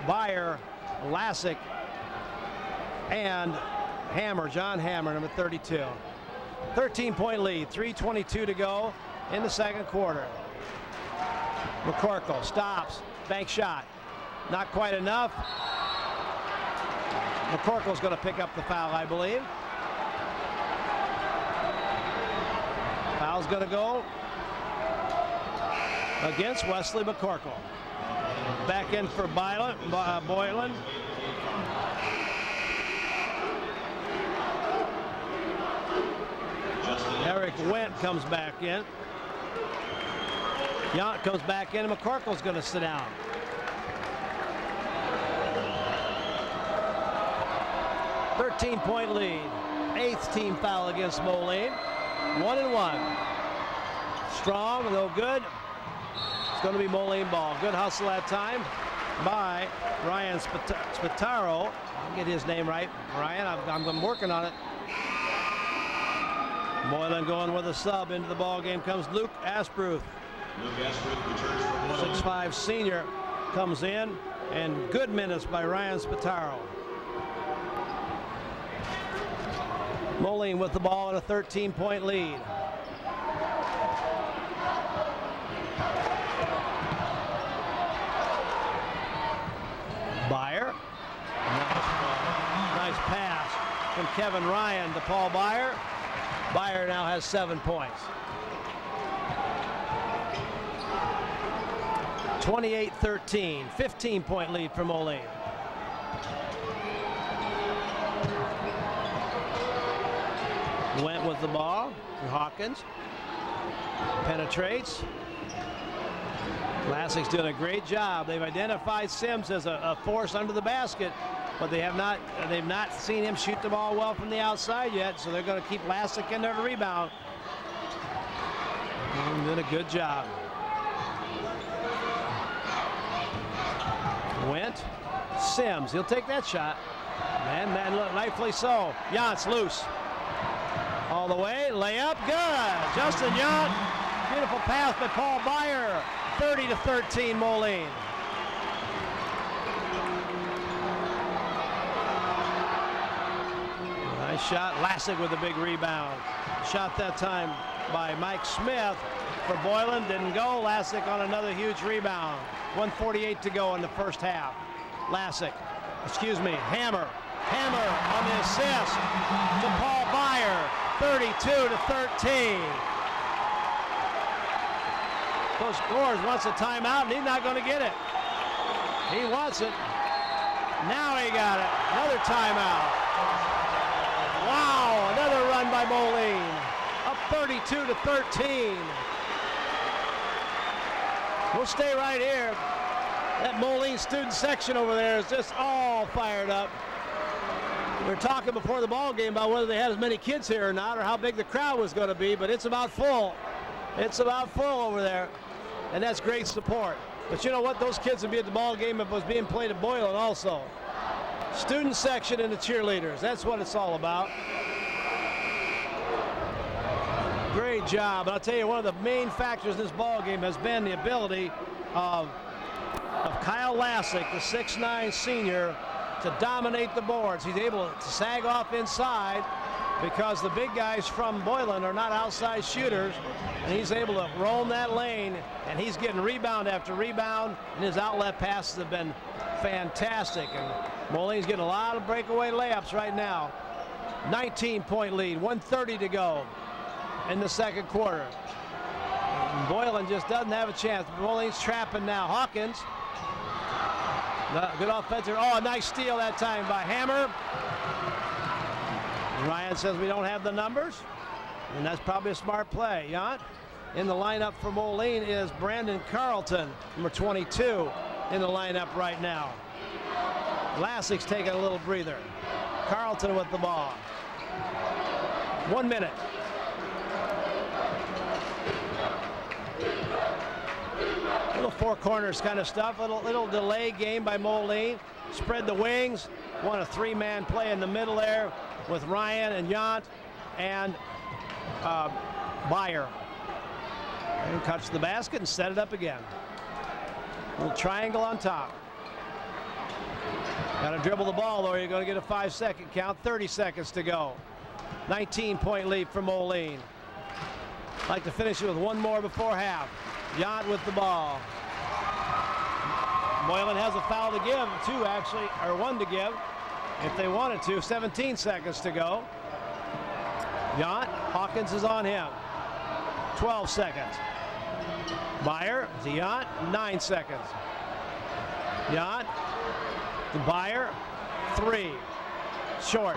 Byer, Lassik, and Hammer, John Hammer, number 32. 13-point lead, 3:22 to go in the second quarter. McCorkle stops, bank shot. Not quite enough. McCorkle's going to pick up the foul, I believe. Foul's going to go against Wesley McCorkle. Back in for Boylan. Eric Wendt comes back in. Yount comes back in, and McCorkle's going to sit down. .13 lead. 8th team foul against Moline. 1-1. Strong, no good. It's going to be Moline ball. Good hustle that time by Ryan Spataro. I'll get his name right. Ryan, I'm working on it. Boylan going with a sub into the ball game comes Luke Asbruth. Luke Asbruth returns for Boylan. 6'5" senior comes in, and good minutes by Ryan Spataro. Moline with the ball at a 13-point lead. Byer. Nice pass from Kevin Ryan to Paul Byer. Byer now has 7 points. 28-13, 15-point lead for Moline. Went with the ball. Hawkins penetrates. Lassik's doing a great job. They've identified Sims as a force under the basket, but they've not seen him shoot the ball well from the outside yet, so they're going to keep Lassik in there to rebound. Doing a good job. Went. Sims, he'll take that shot. Man, look, rightfully so. Yount's loose. All the way, layup, good. Justin Yount, beautiful pass by Paul Byer. 30-13 Moline. Nice shot. Lassik with a big rebound. Shot that time by Mike Smith for Boylan. Didn't go. Lassik on another huge rebound. 1:48 to go in the first half. Hammer on the assist to Paul Byer. 32-13. Those scores wants a timeout, and he's not going to get it. He wants it. Now he got it. Another timeout. Wow, another run by Moline. Up 32-13. We'll stay right here. That Moline student section over there is just all fired up. We were talking before the ball game about whether they had as many kids here or not, or how big the crowd was going to be, but it's about full. It's about full over there, and that's great support. But you know what? Those kids would be at the ball game if it was being played at Boylan also. Student section and the cheerleaders. That's what it's all about. Great job. And I'll tell you, one of the main factors in this ball game has been the ability of Kyle Lassik, the 6'9" senior, to dominate the boards. He's able to sag off inside because the big guys from Boylan are not outside shooters, and he's able to roam that lane, and he's getting rebound after rebound, and his outlet passes have been fantastic. And Moline's getting a lot of breakaway layups right now. 19-point lead, 1:30 to go in the second quarter. And Boylan just doesn't have a chance. Moline's trapping now. Hawkins. Good offensive. Oh, a nice steal that time by Hammer. Ryan says we don't have the numbers, and that's probably a smart play. Yount. In the lineup for Moline is Brandon Carlton, number 22, in the lineup right now. Lassik's taking a little breather. Carlton with the ball. 1 minute. Little four corners kind of stuff. Little delay game by Moline. Spread the wings. Won a three-man play in the middle there with Ryan and Yount and Byer. And cuts the basket and set it up again. Little triangle on top. Got to dribble the ball, though. You're going to get a 5-second count. 30 seconds to go. 19-point lead for Moline. Like to finish it with one more before half. Yount with the ball. Boylan has a foul to give, two actually, or one to give, if they wanted to. 17 seconds to go. Yount, Hawkins is on him. 12 seconds. Byer to Yount, 9 seconds. Yount to Byer, 3. short.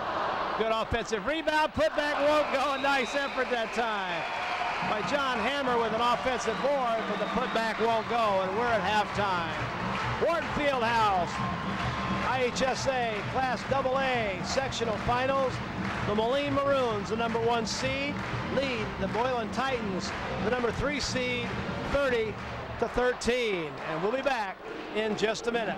Good offensive rebound, putback won't go. A nice effort that time by John Hammer with an offensive board, but the putback won't go, and we're at halftime. Wharton Fieldhouse, IHSA Class AA sectional finals. The Moline Maroons, the number 1 seed, lead the Boylan Titans, the number 3 seed, 30-13. And we'll be back in just a minute.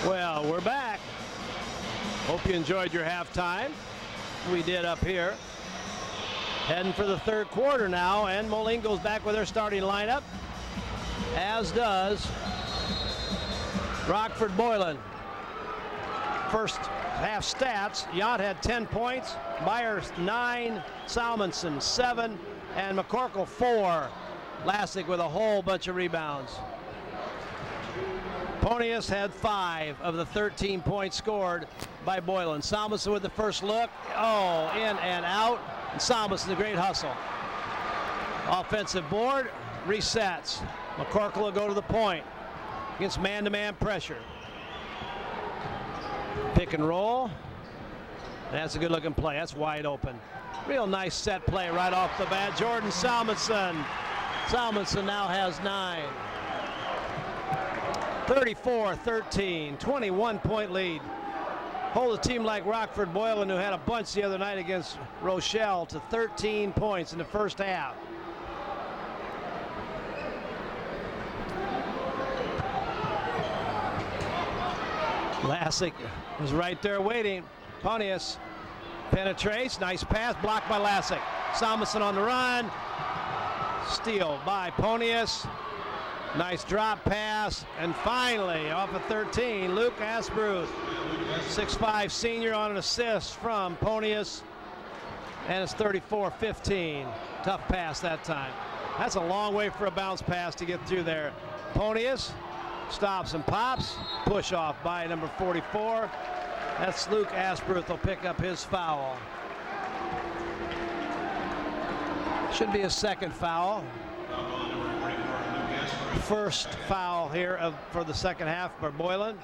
Well, we're back. Hope you enjoyed your halftime. We did up here. Heading for the third quarter now, and Moline goes back with their starting lineup, as does Rockford Boylan. First half stats, Yount had 10 points, Myers 9, Salmonson 7, and McCorkle 4. Lassick with a whole bunch of rebounds. Ponius had 5 of the 13 points scored by Boylan. Salmonson with the first look. Oh, in and out. And Salmonson, a great hustle. Offensive board, resets. McCorkle will go to the point against man-to-man pressure. Pick and roll. That's a good-looking play. That's wide open. Real nice set play right off the bat. Jordan Salmonson. Salmonson now has 9. 34-13, 21-point lead. Hold a team like Rockford Boylan, who had a bunch the other night against Rochelle, to 13 points in the first half. Lassick was right there waiting. Ponius penetrates, nice pass, blocked by Lassick. Salmonson on the run. Steal by Ponius. Nice drop pass, and finally, off of 13, Luke Asbruth, 6'5" senior, on an assist from Ponius, and it's 34-15. Tough pass that time. That's a long way for a bounce pass to get through there. Ponius stops and pops, push off by number 44. That's Luke Asbruth will pick up his foul. Should be a second foul. First foul here for the second half for Boylan.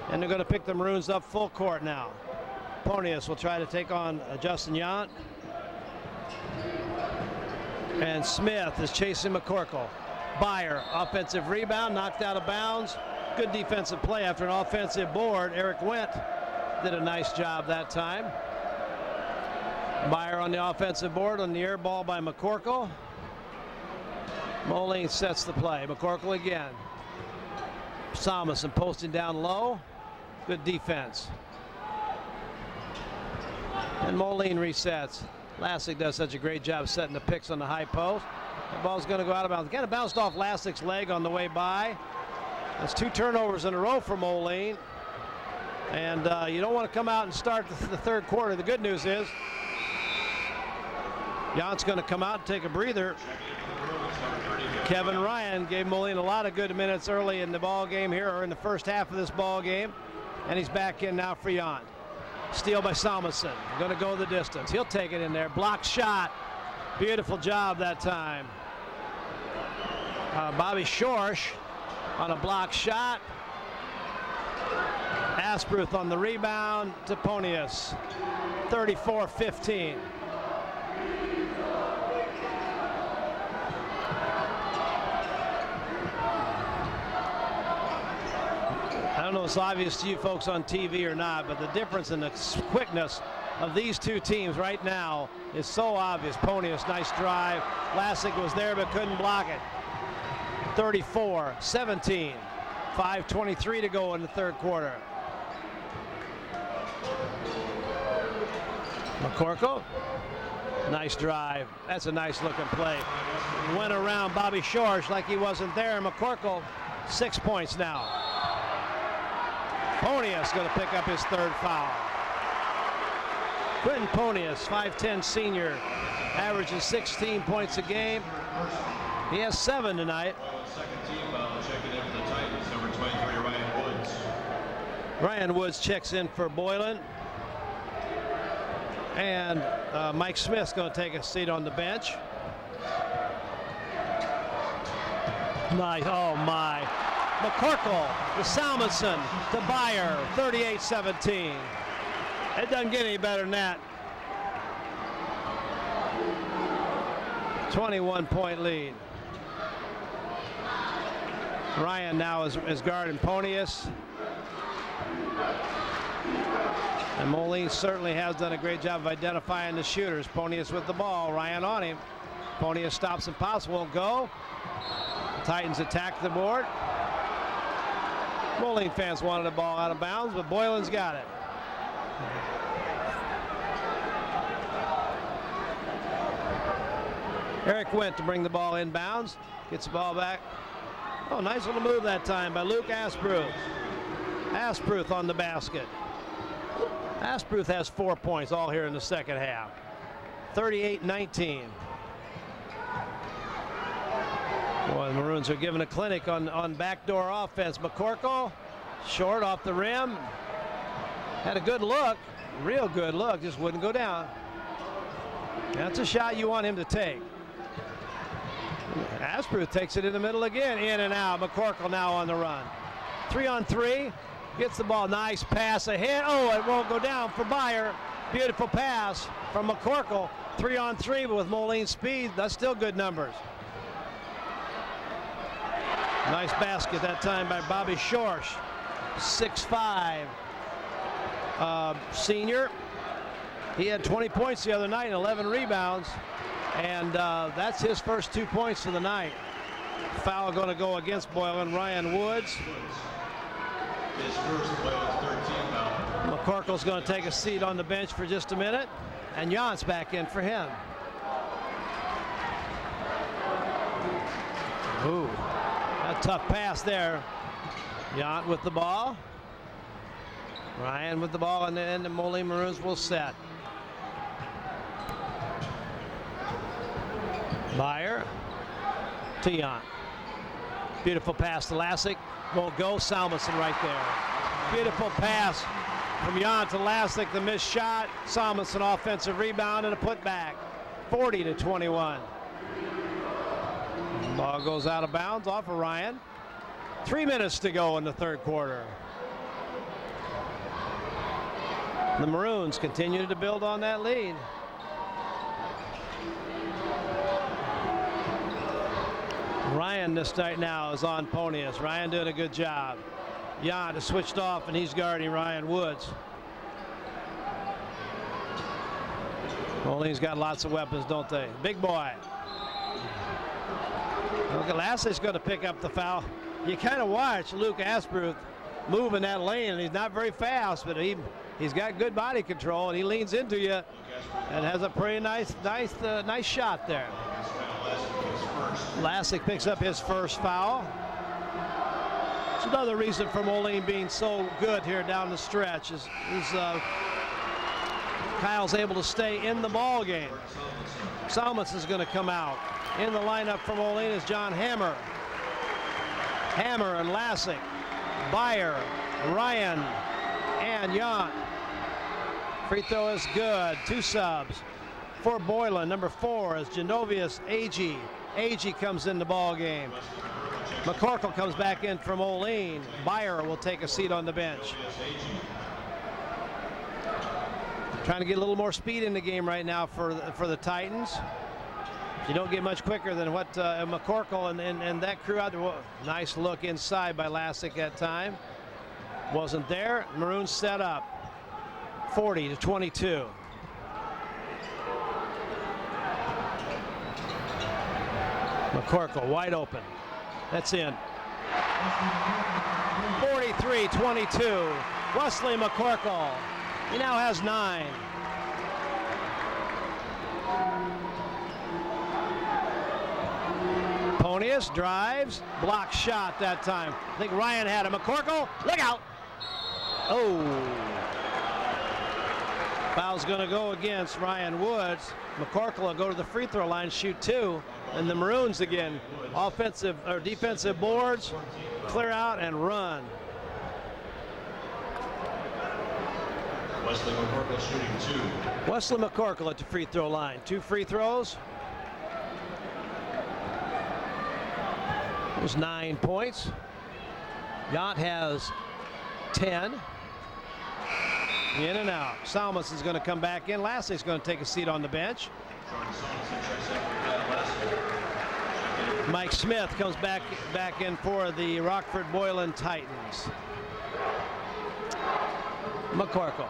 And they're going to pick the Maroons up full court now. Ponius will try to take on Justin Yount. And Smith is chasing McCorkle. Byer, offensive rebound, knocked out of bounds. Good defensive play after an offensive board. Eric Wendt did a nice job that time. Byer on the offensive board on the air ball by McCorkle. Moline sets the play. McCorkle again. Salmonson posting down low. Good defense. And Moline resets. Lassick does such a great job setting the picks on the high post. The ball's going to go out of bounds. Kind of bounced off Lassick's leg on the way by. That's 2 turnovers in a row for Moline. And you don't want to come out and start the third quarter. The good news is Yount's going to come out and take a breather. Kevin Ryan gave Moline a lot of good minutes early in the ball game here, or in the first half of this ball game, and he's back in now for Yount. Steal by Salmonson. Going to go the distance. He'll take it in there. Block shot. Beautiful job that time. Bobby Schorsch on a block shot. Asbruth on the rebound to Ponius. 34-15. I don't know if it's obvious to you folks on TV or not, but the difference in the quickness of these two teams right now is so obvious. Ponius, nice drive. Lassick was there but couldn't block it. 34-17. 5:23 to go in the third quarter. McCorkle, nice drive. That's a nice looking play. Went around Bobby Shorsh like he wasn't there. McCorkle, 6 points now. Ponius going to pick up his third foul. Quentin Ponius, 5'10" senior, averages 16 points a game. He has 7 tonight. Second team foul, checking in for the Titans, number 23, Ryan Woods. Ryan Woods checks in for Boylan. And Mike Smith's going to take a seat on the bench. Nice, oh my. McCorkle to Salmonson to Byer, 38-17. It doesn't get any better than that. 21-point lead. Ryan now is guarding Ponius. And Moline certainly has done a great job of identifying the shooters. Ponius with the ball, Ryan on him. Ponius stops and pops, won't go. The Titans attack the board. Moline fans wanted the ball out of bounds, but Boylan's got it. Eric went to bring the ball inbounds, gets the ball back. Oh, nice little move that time by Luke Asbruth. Asbruth on the basket. Asbruth has 4 points all here in the second half. 38-19. Boy, the Maroons are giving a clinic on backdoor offense. McCorkle, short off the rim. Had a good look, real good look, just wouldn't go down. That's a shot you want him to take. Asbruth takes it in the middle again, in and out. McCorkle now on the run. 3-on-3. Gets the ball, nice pass ahead. Oh, it won't go down for Byer. Beautiful pass from McCorkle. 3-on-3, but with Moline speed, that's still good numbers. Nice basket that time by Bobby Shorsh. 6'5" senior. He had 20 points the other night and 11 rebounds. And that's his first 2 points of the night. Foul going to go against Boylan. Ryan Woods. His first Boylan's 13 foul. McCorkle's going to take a seat on the bench for just a minute. And Jan's back in for him. Ooh, a tough pass there. Jan with the ball. Ryan with the ball, and then the Moline Maroons will set. Byer to Jan. Beautiful pass to Lassick. Won't go. Salmonson right there. Beautiful pass from Jan to Lassick. The missed shot. Salmonson offensive rebound and a putback. 40-21. Ball goes out of bounds off of Ryan. 3 minutes to go in the third quarter. The Maroons continue to build on that lead. Ryan this night now is on Ponius. Ryan doing a good job. Jan is switched off and he's guarding Ryan Woods. Moline's got lots of weapons, don't they? Big boy. Look, Lassick's going to pick up the foul. You kind of watch Luke Asbruth move in that lane, and he's not very fast, but he's got good body control, and he leans into you and has a pretty nice shot there. Lassick picks up his first foul. It's another reason for Moline being so good here down the stretch is Kyle's able to stay in the ball game. Salmonson's going to come out. In the lineup for Moline is John Hammer. Hammer and Lassick, Byer, Ryan, and Jan. Free throw is good. 2 subs for Boylan. Number 4 is Genovius Agee. Agee comes in the ball game. McCorkle comes back in from Moline. Byer will take a seat on the bench. Trying to get a little more speed in the game right now for the Titans. You don't get much quicker than what McCorkle and that crew out there. Nice look inside by Lassick that time. Wasn't there. Maroons set up. 40-22. McCorkle wide open. That's in. 43-22. Wesley McCorkle. He now has 9. Ponius drives, block shot that time. I think Ryan had him. McCorkle, look out! Oh. Foul's going to go against Ryan Woods. McCorkle will go to the free throw line, shoot 2. And the Maroons again, offensive or defensive boards, clear out and run. Wesley McCorkle shooting 2. Wesley McCorkle at the free throw line. 2 free throws. It was 9 points. Yant has 10. In and out. Salmons is going to come back in. Lashley's going to take a seat on the bench. Mike Smith comes back in for the Rockford Boylan Titans. McCorkle.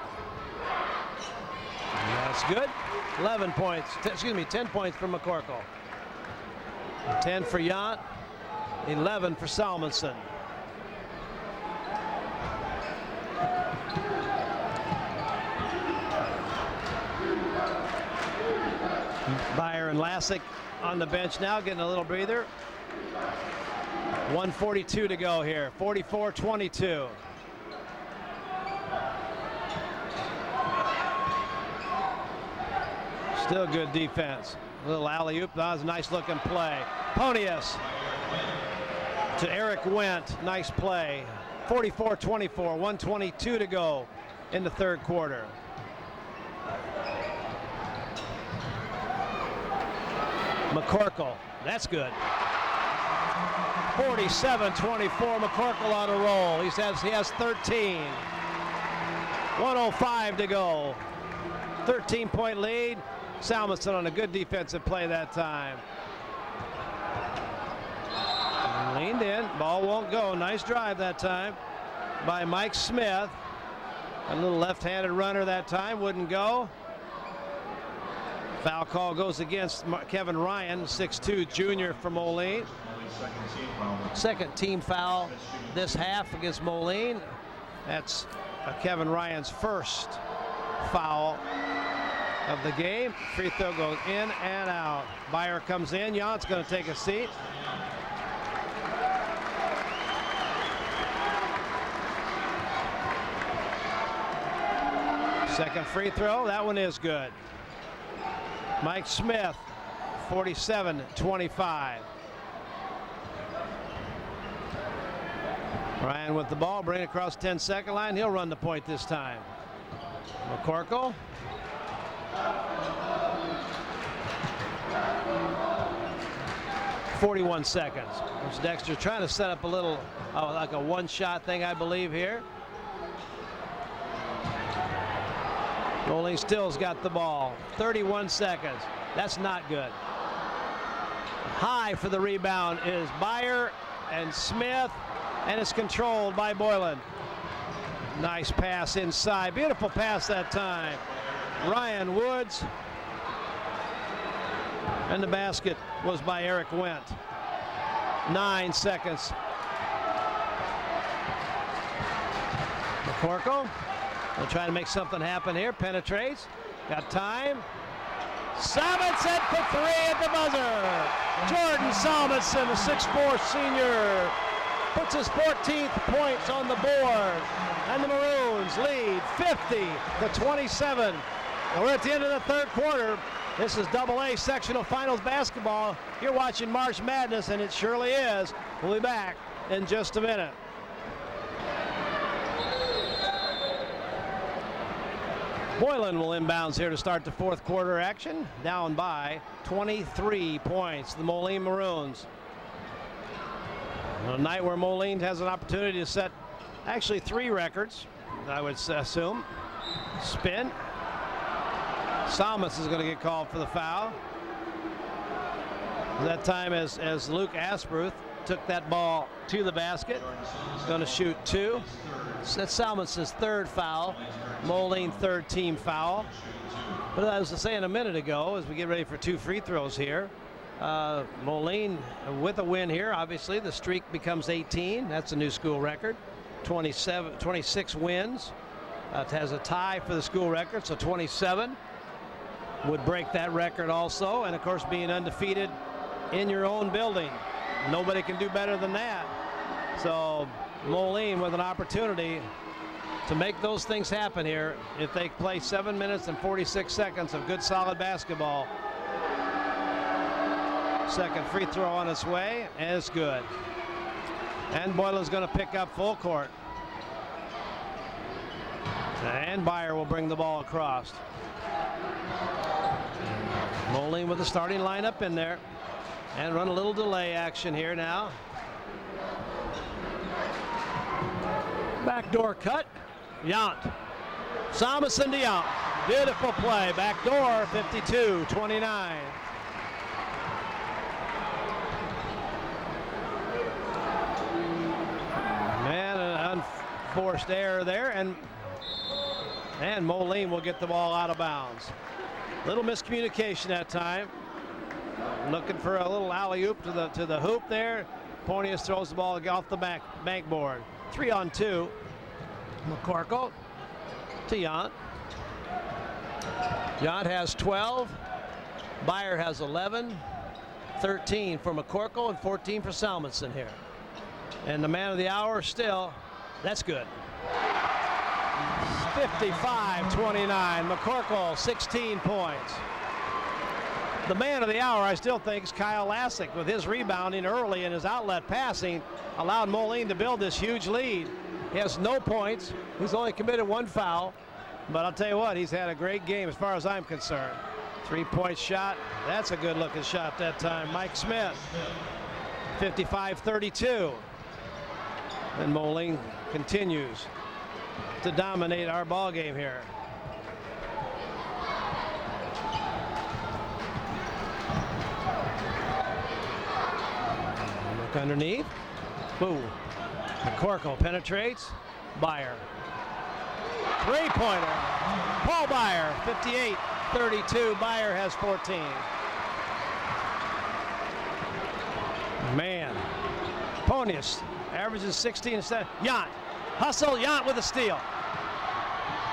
That's good. 11 points. 10 points for McCorkle. 10 for Yant. 11 for Salmonson. Byer and Lassick on the bench now, getting a little breather. 1:42 to go here. 44-22. Still good defense. A little alley-oop. That was a nice looking play. Ponius to Eric Wendt. Nice play. 44-24. 1:22 to go in the third quarter. McCorkle, that's good. 47-24. McCorkle on a roll. He has 13. 1:05 to go. 13-point lead. Salmonson on a good defensive play that time. Leaned in. Ball won't go. Nice drive that time by Mike Smith. A little left-handed runner that time. Wouldn't go. Foul call goes against Kevin Ryan, 6'2" junior for Moline. Second team foul this half against Moline. That's Kevin Ryan's first foul of the game. Free throw goes in and out. Byer comes in. Yant's going to take a seat. Second free throw. That one is good. Mike Smith, 47-25. Ryan with the ball, bring it across 10-second line. He'll run the point this time. McCorkle. "41 seconds. There's Dexter trying to set up a little, like a one-shot thing, I believe, here. Moline still's got the ball. 31 seconds. That's not good. High for the rebound is Byer and Smith, and it's controlled by Boylan. Nice pass inside. Beautiful pass that time. Ryan Woods. And the basket was by Eric Wendt. 9 seconds. McCorkle. They'll try to make something happen here. Penetrates. Got time. Salmonson for 3 at the buzzer. Jordan Salmonson, a 6'4" senior, puts his 14th points on the board. And the Maroons lead 50-27. And we're at the end of the third quarter. This is AA sectional finals basketball. You're watching March Madness, and it surely is. We'll be back in just a minute. Boylan will inbounds here to start the fourth quarter action, down by 23 points, the Moline Maroons. On a night where Moline has an opportunity to set actually 3 records, I would assume. Spin. Salmons is going to get called for the foul. That time as Luke Asbruth took that ball to the basket. He's going to shoot 2. That's Salmons' third foul. Moline third team foul. But as I was saying a minute ago, as we get ready for 2 free throws here, Moline with a win here. Obviously, the streak becomes 18. That's a new school record. 26 wins. It has a tie for the school record, so 27 would break that record also. And of course, being undefeated in your own building, nobody can do better than that. So Moline with an opportunity to make those things happen here if they play 7 minutes and 46 seconds of good solid basketball. Second free throw on its way, and it's good. And Boylan's going to pick up full court. And Byer will bring the ball across. Moline with the starting lineup in there. And run a little delay action here now. Backdoor cut. Yount. Salmonson to Yount. Beautiful play. Backdoor, 52-29. Man, an unforced error there, and Moline will get the ball out of bounds. Little miscommunication that time. Looking for a little alley-oop to the hoop there. Ponius throws the ball off the backboard. 3-on-2. McCorkle to Yount. Yount has 12. Byer has 11. 13 for McCorkle and 14 for Salmonson here. And the man of the hour still, that's good. 55-29. McCorkle, 16 points. The man of the hour, I still think, is Kyle Lassick with his rebounding early and his outlet passing allowed Moline to build this huge lead. He has no points. He's only committed one foul. But I'll tell you what, he's had a great game as far as I'm concerned. 3-point shot. That's a good looking shot that time. Mike Smith. 55-32. And Moline continues to dominate our ball game here. Look underneath. Boom. McCorkle penetrates. Byer. Three-pointer. Paul Byer, 58-32. Byer has 14. Man. Ponius averages 16 instead. Yount. Hustle. Yount with a steal.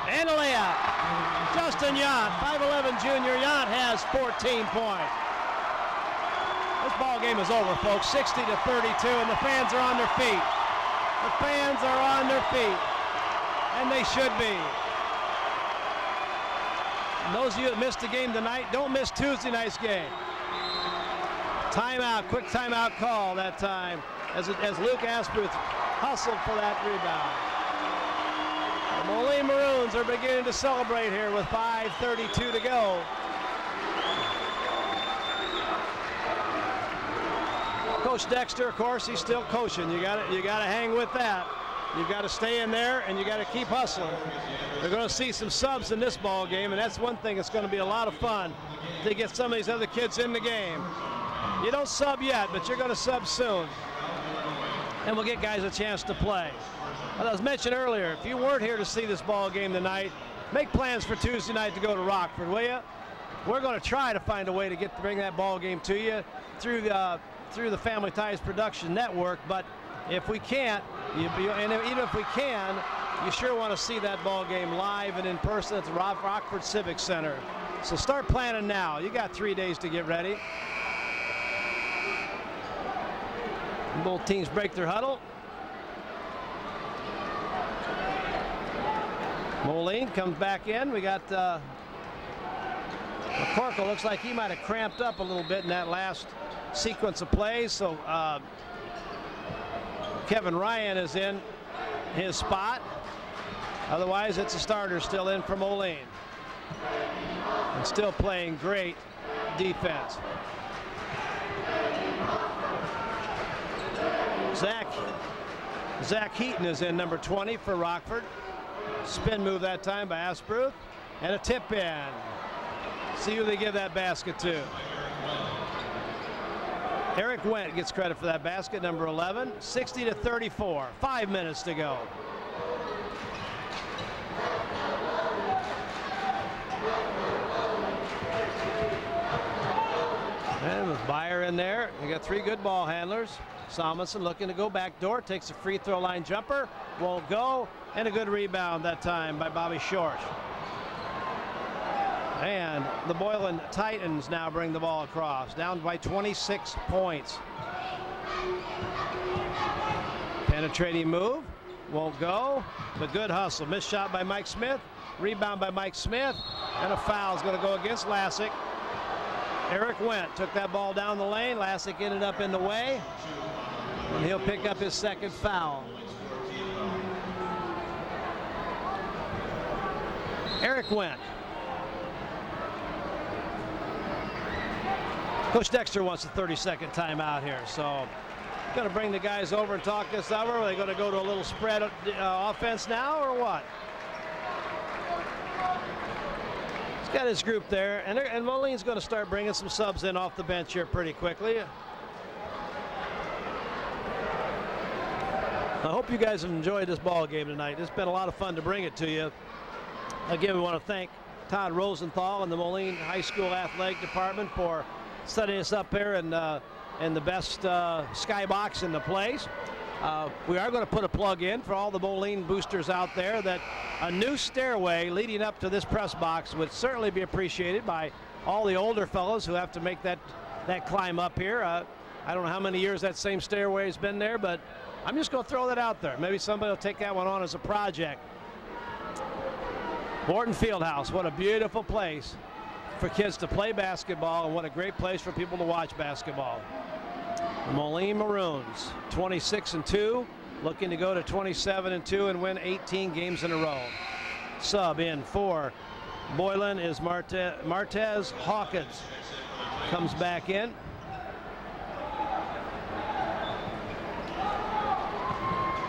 And a layup. Justin Yount, 5'11 junior. Yount has 14 points. This ball game is over, folks. 60-32, and the fans are on their feet. The fans are on their feet, and they should be. And those of you that missed the game tonight, don't miss Tuesday night's game. Timeout, quick timeout call that time as Luke Asputh hustled for that rebound. The Moline Maroons are beginning to celebrate here with 5:32 to go. Coach Dexter, of course, he's still coaching. You got to hang with that. You've got to stay in there, and you got to keep hustling. We're going to see some subs in this ball game, and that's one thing that's going to be a lot of fun to get some of these other kids in the game. You don't sub yet, but you're going to sub soon, and we'll get guys a chance to play. As I was mentioned earlier, if you weren't here to see this ball game tonight, make plans for Tuesday night to go to Rockford, will you? We're going to try to find a way to bring that ball game to you through the Family Ties Production Network, but if we can't, and even if we can, you sure want to see that ball game live and in person at the Rockford Civic Center. So start planning now. You got 3 days to get ready. Both teams break their huddle. Moline comes back in. We got McCorkle. Looks like he might have cramped up a little bit in that last sequence of plays. So Kevin Ryan is in his spot. Otherwise, it's a starter still in for Moline. And still playing great defense. Zach Heaton is in, number 20 for Rockford. Spin move that time by Asprooth. And a tip in. See who they give that basket to. Eric Wendt gets credit for that basket, number 11. 60-34. 5 minutes to go. And with Byer in there, you got 3 good ball handlers. Salmonson looking to go back door, takes a free throw line jumper, won't go, and a good rebound that time by Bobby Short. And the Boylan Titans now bring the ball across, down by 26 points. Penetrating move, won't go, but good hustle. Missed shot by Mike Smith, rebound by Mike Smith, and a foul is going to go against Lassick. Eric Wendt took that ball down the lane. Lassick ended up in the way, and he'll pick up his 2nd foul. Eric Wendt. Coach Dexter wants a 30-second timeout here, so going to bring the guys over and talk this over. Are they going to go to a little spread offense now, or what? He's got his group there, and Moline's going to start bringing some subs in off the bench here pretty quickly. I hope you guys have enjoyed this ball game tonight. It's been a lot of fun to bring it to you. Again, we want to thank Todd Rosenthal and the Moline High School Athletic Department for setting us up here in the best skybox in the place. We are going to put a plug in for all the Moline boosters out there that a new stairway leading up to this press box would certainly be appreciated by all the older fellows who have to make that climb up here. I don't know how many years that same stairway has been there, but I'm just going to throw that out there. Maybe somebody will take that one on as a project. Morton Fieldhouse, what a beautiful place for kids to play basketball, and what a great place for people to watch basketball. The Moline Maroons, 26-2, looking to go to 27-2 and win 18 games in a row. Sub in for Boylan is Martez Hawkins. Comes back in.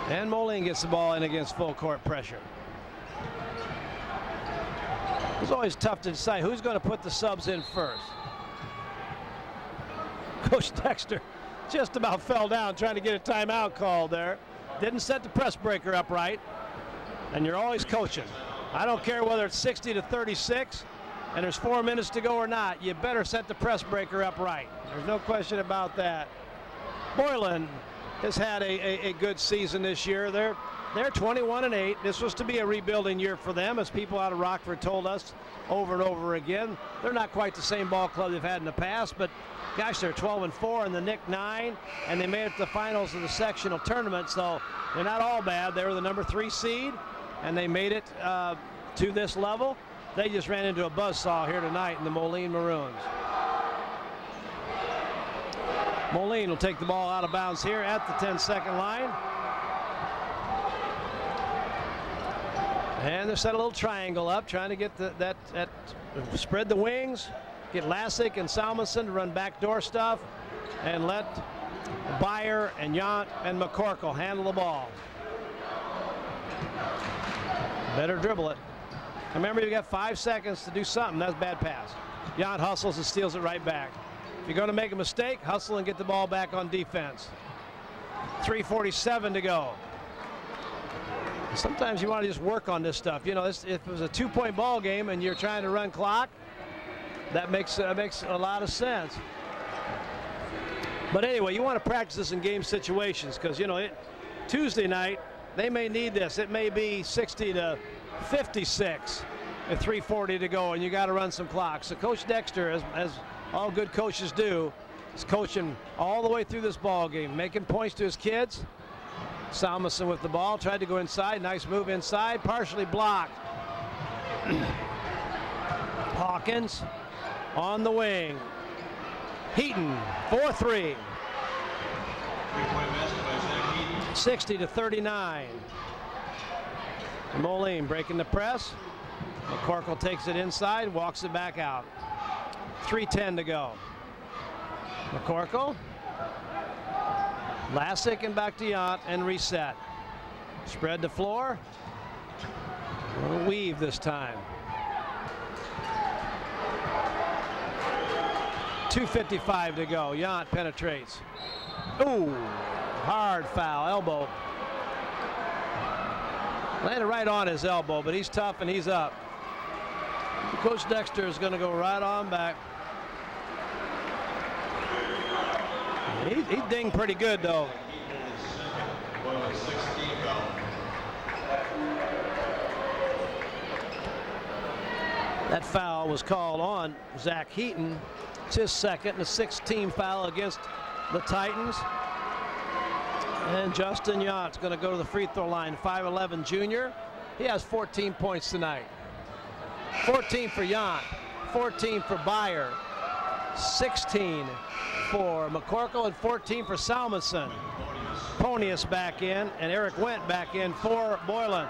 And Moline gets the ball in against full court pressure. It's always tough to decide who's going to put the subs in first. Coach Dexter just about fell down trying to get a timeout called there. Didn't set the press breaker up right. And you're always coaching. I don't care whether it's 60-36 and there's 4 minutes to go or not. You better set the press breaker up right. There's no question about that. Boylan has had a good season this year. They're 21-8. This was to be a rebuilding year for them, as people out of Rockford told us over and over again. They're not quite the same ball club they've had in the past, but gosh, they're 12-4 in the NIC 9, and they made it to the finals of the sectional tournament, so they're not all bad. They were the number 3 seed, and they made it to this level. They just ran into a buzzsaw here tonight in the Moline Maroons. Moline will take the ball out of bounds here at the 10-second line. And they set a little triangle up, trying to get that spread the wings, get Lassick and Salmonson to run backdoor stuff, and let Byer and Yount and McCorkle handle the ball. Better dribble it. Remember, you got 5 seconds to do something. That's a bad pass. Yount hustles and steals it right back. If you're going to make a mistake, hustle and get the ball back on defense. 3:47 to go. Sometimes you want to just work on this stuff. You know, if it was a 2-point ball game and you're trying to run clock, that makes a lot of sense. But anyway, you want to practice this in game situations, because, you know, Tuesday night, they may need this. It may be 60-56 at 3:40 to go, and you got to run some clock. So Coach Dexter, as all good coaches do, is coaching all the way through this ball game, making points to his kids. Salmonson with the ball, tried to go inside. Nice move inside, partially blocked. Hawkins on the wing. Heaton, 4-3. 60-39. Moline breaking the press. McCorkle takes it inside, walks it back out. 3:10 to go. McCorkle. Lassick and back to Yount and reset. Spread the floor. Weave this time. 2:55 to go. Yount penetrates. Ooh, hard foul, elbow. Landed right on his elbow, but he's tough and he's up. Coach Dexter is going to go right on back. He dinged pretty good, though. That foul was called on Zach Heaton. It's his second, and a 6th-team foul against the Titans. And Justin Yount's going to go to the free throw line, 5'11" junior. He has 14 points tonight. 14 for Yount, 14 for Beyer, 16 for McCorkle, and 14 for Salmonson. Ponius back in, and Eric Wendt back in for Boylan.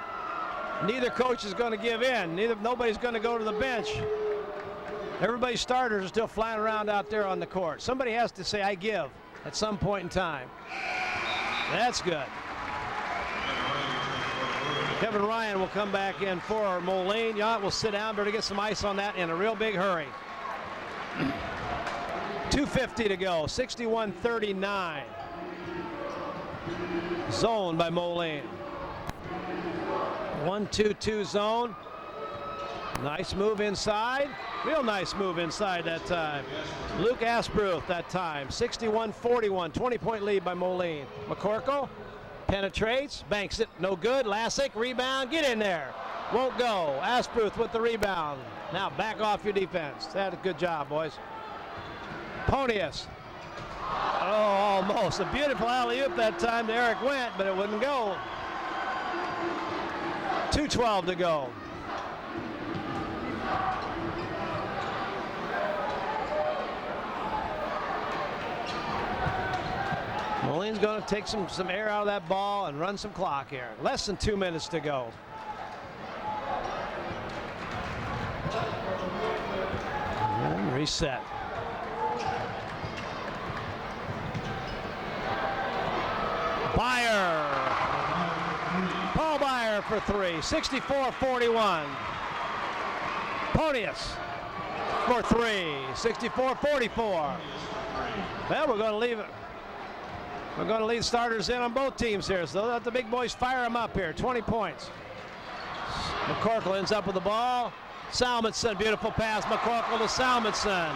Neither coach is going to give in. Nobody's going to go to the bench. Everybody's starters are still flying around out there on the court. Somebody has to say, I give, at some point in time. That's good. Kevin Ryan will come back in for Moline. Yount will sit down, better get some ice on that in a real big hurry. 2:50 to go, 61-39. Zone by Moline. 1-2-2 zone. Nice move inside. Real nice move inside that time. Luke Asbruth that time. 61-41. 20-point lead by Moline. McCorkle penetrates. Banks it. No good. Lassick. Rebound. Get in there. Won't go. Asbruth with the rebound. Now back off your defense. That's a good job, boys. Ponius. Oh, almost. A beautiful alley-oop that time to Eric Wendt, but it wouldn't go. 2:12 to go. Moline's going to take some air out of that ball and run some clock here. Less than 2 minutes to go. And reset. Beyer. Paul Beyer for three. 64-41. Ponius for three. 64-44. Well, we're going to leave it. We're going to leave starters in on both teams here, so let the big boys fire them up here. 20 points. McCorkle ends up with the ball. Salmonson, beautiful pass. McCorkle to Salmonson.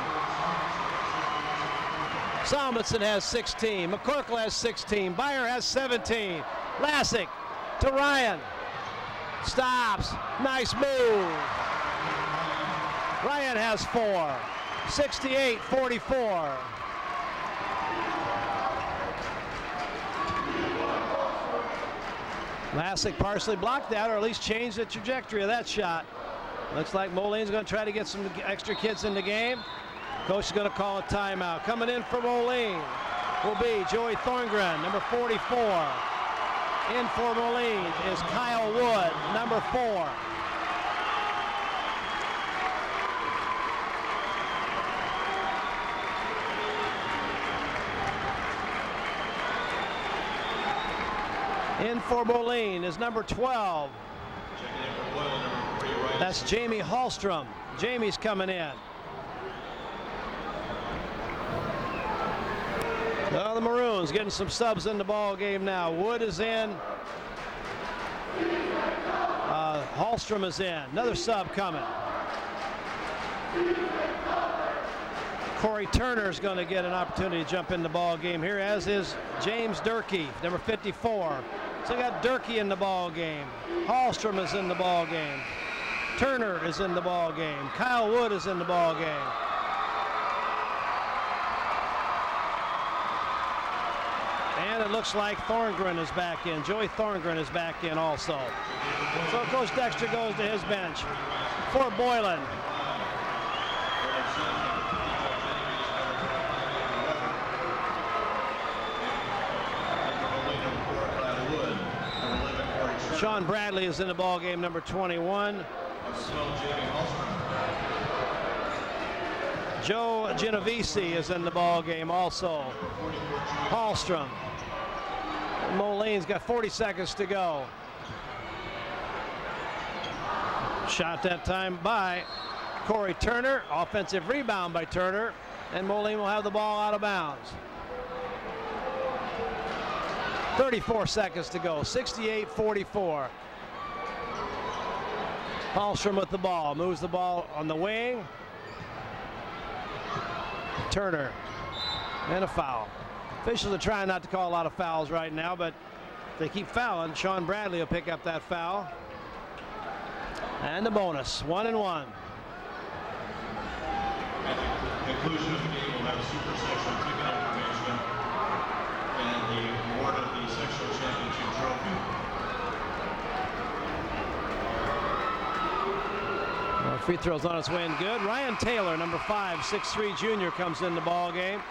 Salmonson has 16. McCorkle has 16. Beyer has 17. Lassick to Ryan. Stops. Nice move. Ryan has 4. 68-44. Lassick partially blocked that, or at least changed the trajectory of that shot. Looks like Moline's going to try to get some extra kids in the game. Coach is going to call a timeout. Coming in for Moline will be Joey Thorngren, number 44. In for Moline is Kyle Wood, number 4. In for Moline is number 12. That's Jamie Hallstrom. Jamie's coming in. Well, the Maroons getting some subs in the ball game now. Wood is in. Hallstrom is in. Another sub coming. Corey Turner is going to get an opportunity to jump in the ball game here, as is James Durkee, number 54. So we got Durkee in the ball game. Hallstrom is in the ball game. Turner is in the ball game. Kyle Wood is in the ball game. And it looks like Thorngren is back in. Joey Thorngren is back in also. So Coach Dexter goes to his bench for Boylan. Sean Bradley is in the ball game, number 21. Joe Genovese is in the ball game also. Hallstrom. Moline's got 40 seconds to go. Shot that time by Corey Turner. Offensive rebound by Turner. And Moline will have the ball out of bounds. 34 seconds to go. 68-44. Hallstrom with the ball. Moves the ball on the wing. Turner. And a foul. Officials are trying not to call a lot of fouls right now, but if they keep fouling, Sean Bradley will pick up that foul. And the bonus, 1-1. At the conclusion of the game, we'll have super section ticket information and the award of the sectional championship trophy. Well, free throws on its way and good. Ryan Taylor, number 5, 6'3" junior, comes in the ball game.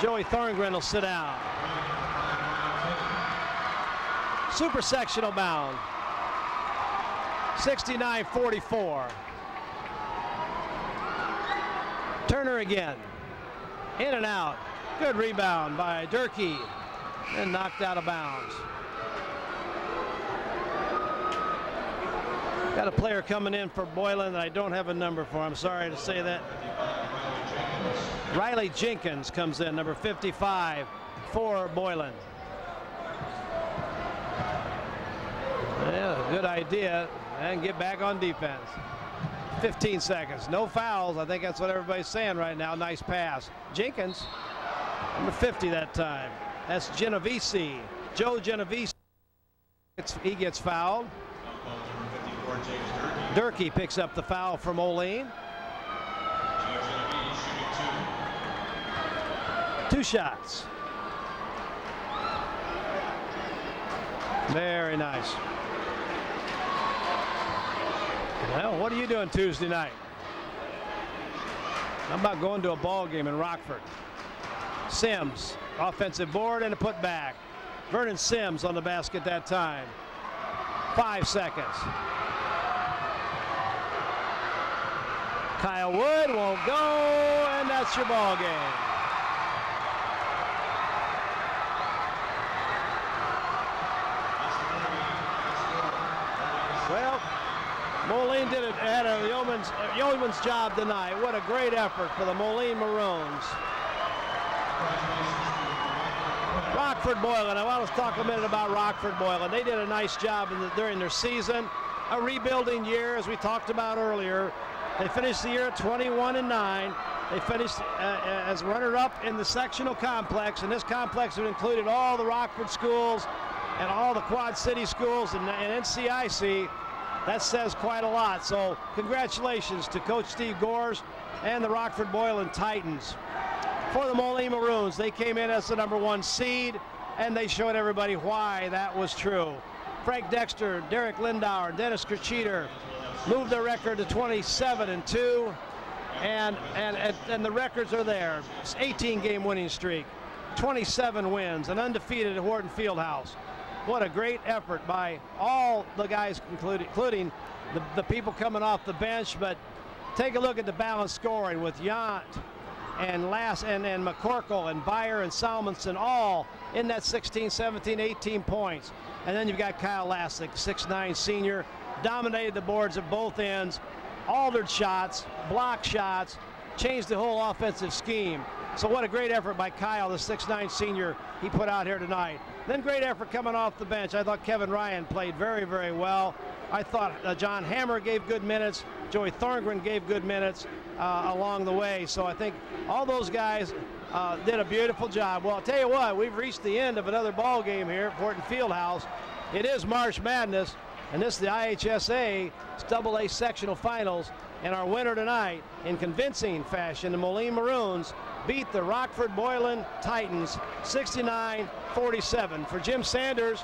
Joey Thorngren will sit down. Super sectional bound. 69-44. Turner again. In and out. Good rebound by Durkee. And knocked out of bounds. Got a player coming in for Boylan that I don't have a number for. I'm sorry to say that. Riley Jenkins comes in, number 55 for Boylan. Yeah, good idea. And get back on defense. 15 seconds. No fouls. I think that's what everybody's saying right now. Nice pass. Jenkins, number 50 that time. That's Genovese. Joe Genovese. He gets fouled. Durkee picks up the foul from Moline. Two shots. Very nice. Well, what are you doing Tuesday night? How about going to a ball game in Rockford? Sims, offensive board and a putback. Vernon Sims on the basket that time. 5 seconds. Kyle Wood won't go, and that's your ball game. Well, Moline had a yeoman's job tonight. What a great effort for the Moline Maroons. Rockford Boylan. I want to talk a minute about Rockford Boylan. They did a nice job during their season. A rebuilding year, as we talked about earlier. They finished the year at 21-9. They finished as runner-up in the sectional complex, and this complex had included all the Rockford schools and all the Quad City schools and NCIC. That says quite a lot. So congratulations to Coach Steve Gores and the Rockford Boylan Titans. For the Moline Maroons, they came in as the number 1 seed, and they showed everybody why that was true. Frank Dexter, Derek Lindauer, Dennis Kercheater moved their record to 27-2, and the records are there. 18-game winning streak, 27 wins, and undefeated at Wharton Fieldhouse. What a great effort by all the guys, including the people coming off the bench. But take a look at the balanced scoring with Yount and McCorkle and Beyer and Salmonson all in that 16, 17, 18 points. And then you've got Kyle Lassick, 6'9" senior, dominated the boards at both ends, altered shots, blocked shots, changed the whole offensive scheme. So what a great effort by Kyle, the 6'9" senior, he put out here tonight. Then great effort coming off the bench. I thought Kevin Ryan played very, very well. I thought John Hammer gave good minutes. Joey Thorngren gave good minutes along the way. So I think all those guys did a beautiful job. Well, I'll tell you what, we've reached the end of another ball game here at Wharton Fieldhouse. It is March Madness, and this is the IHSA AA sectional finals. And our winner tonight, in convincing fashion, the Moline Maroons beat the Rockford Boylan Titans 69-47. For Jim Sanders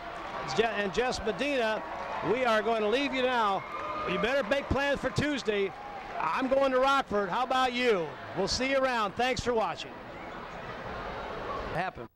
and Jess Medina, we are going to leave you now. You better make plans for Tuesday. I'm going to Rockford. How about you? We'll see you around. Thanks for watching. Happen.